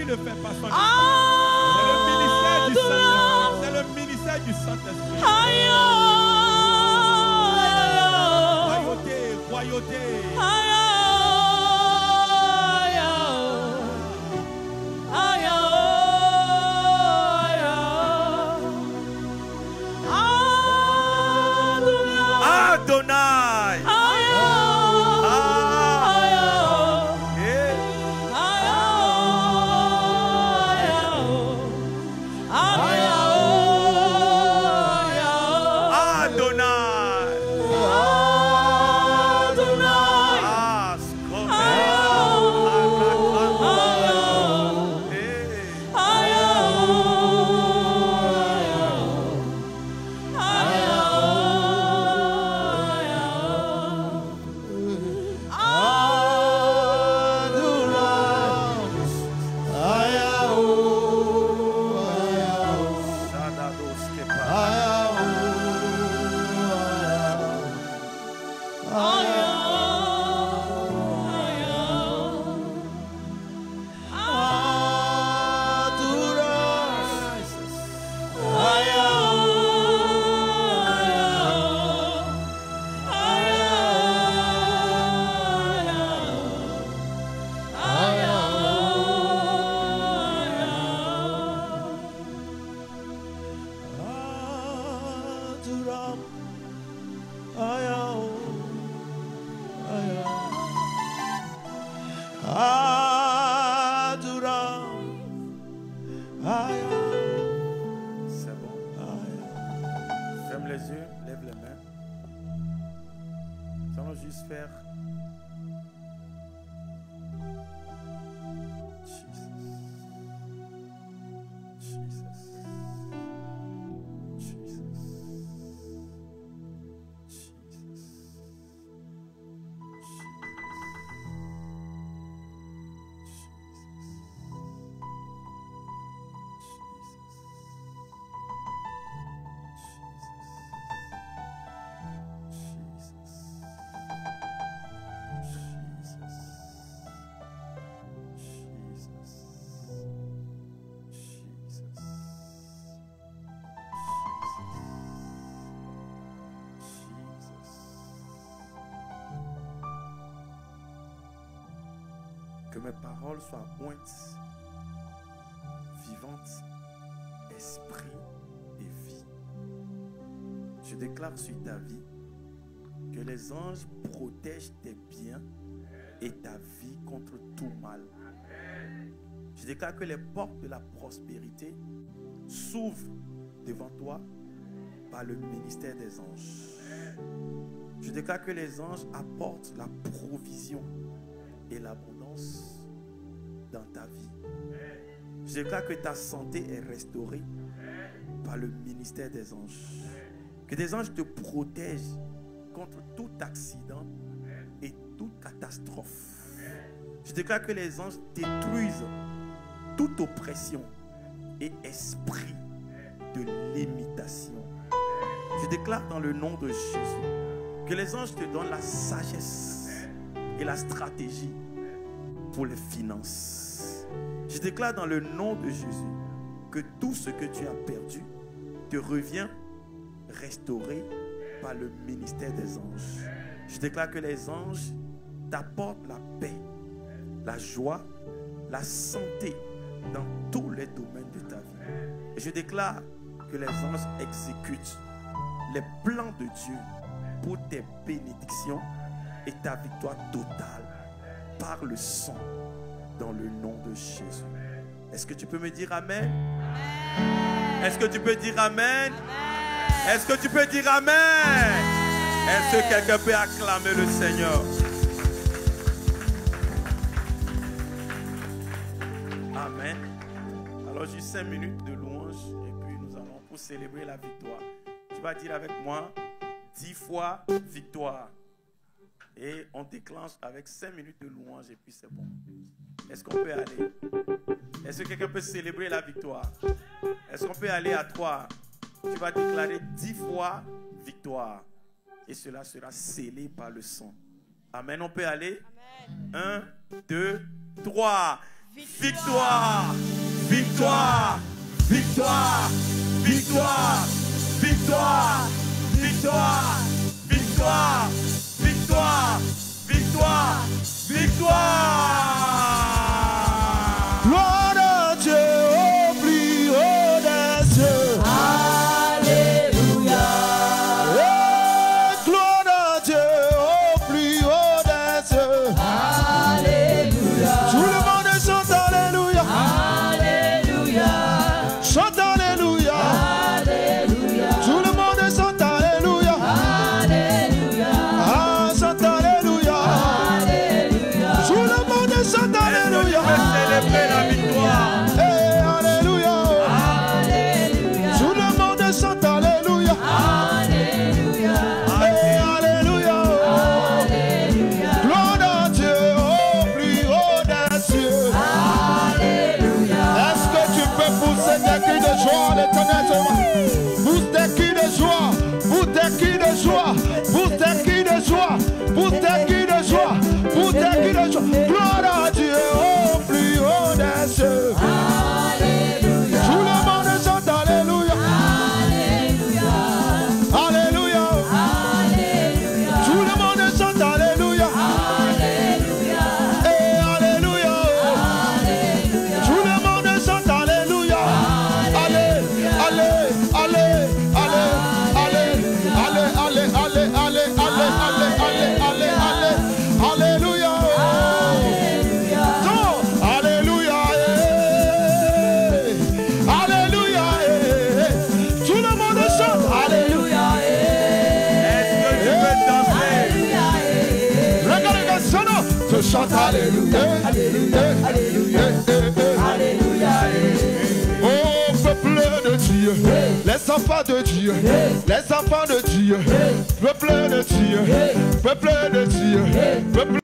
Le fait pas son c'est le ministère du Saint-Esprit. Royauté. Adonai. Que mes paroles soient pointes, vivantes, esprit et vie. Je déclare sur ta vie que les anges protègent tes biens et ta vie contre tout mal. Je déclare que les portes de la prospérité s'ouvrent devant toi par le ministère des anges. Je déclare que les anges apportent la provision et l'abondance dans ta vie. Je déclare que ta santé est restaurée par le ministère des anges. Que des anges te protègent contre tout accident et toute catastrophe. Je déclare que les anges détruisent toute oppression et esprit de l'imitation. Je déclare dans le nom de Jésus que les anges te donnent la sagesse et la stratégie pour les finances. Je déclare dans le nom de Jésus que tout ce que tu as perdu te revient restauré par le ministère des anges. Je déclare que les anges t'apportent la paix, la joie, la santé dans tous les domaines de ta vie. Et je déclare que les anges exécutent les plans de Dieu pour tes bénédictions et ta victoire totale par le sang dans le nom de Jésus. Est-ce que tu peux me dire Amen? Est-ce que tu peux dire Amen? Est-ce que tu peux dire Amen? Est-ce que quelqu'un peut acclamer le Seigneur? Amen. Alors juste 5 minutes de louange et puis nous allons pour célébrer la victoire. Tu vas dire avec moi 10 fois victoire. Et on déclenche avec 5 minutes de louange et puis c'est bon. Est-ce qu'on peut aller? Est-ce que quelqu'un peut célébrer la victoire? Est-ce qu'on peut aller à 3? Tu vas déclarer 10 fois victoire. Et cela sera scellé par le sang. Amen. On peut aller? Amen. 1, 2, 3. Victoire! Victoire! Victoire! Victoire! Victoire! Victoire! Victoire! Victoire! Victoire! Victoire! Gloire à Dieu au plus haut des cieux. Alléluia. Gloire à je chante Alléluia, Alléluia, Alléluia, Alléluia. Oh, peuple de Dieu, les enfants de Dieu, les enfants de Dieu, peuple de Dieu, peuple de Dieu, peuple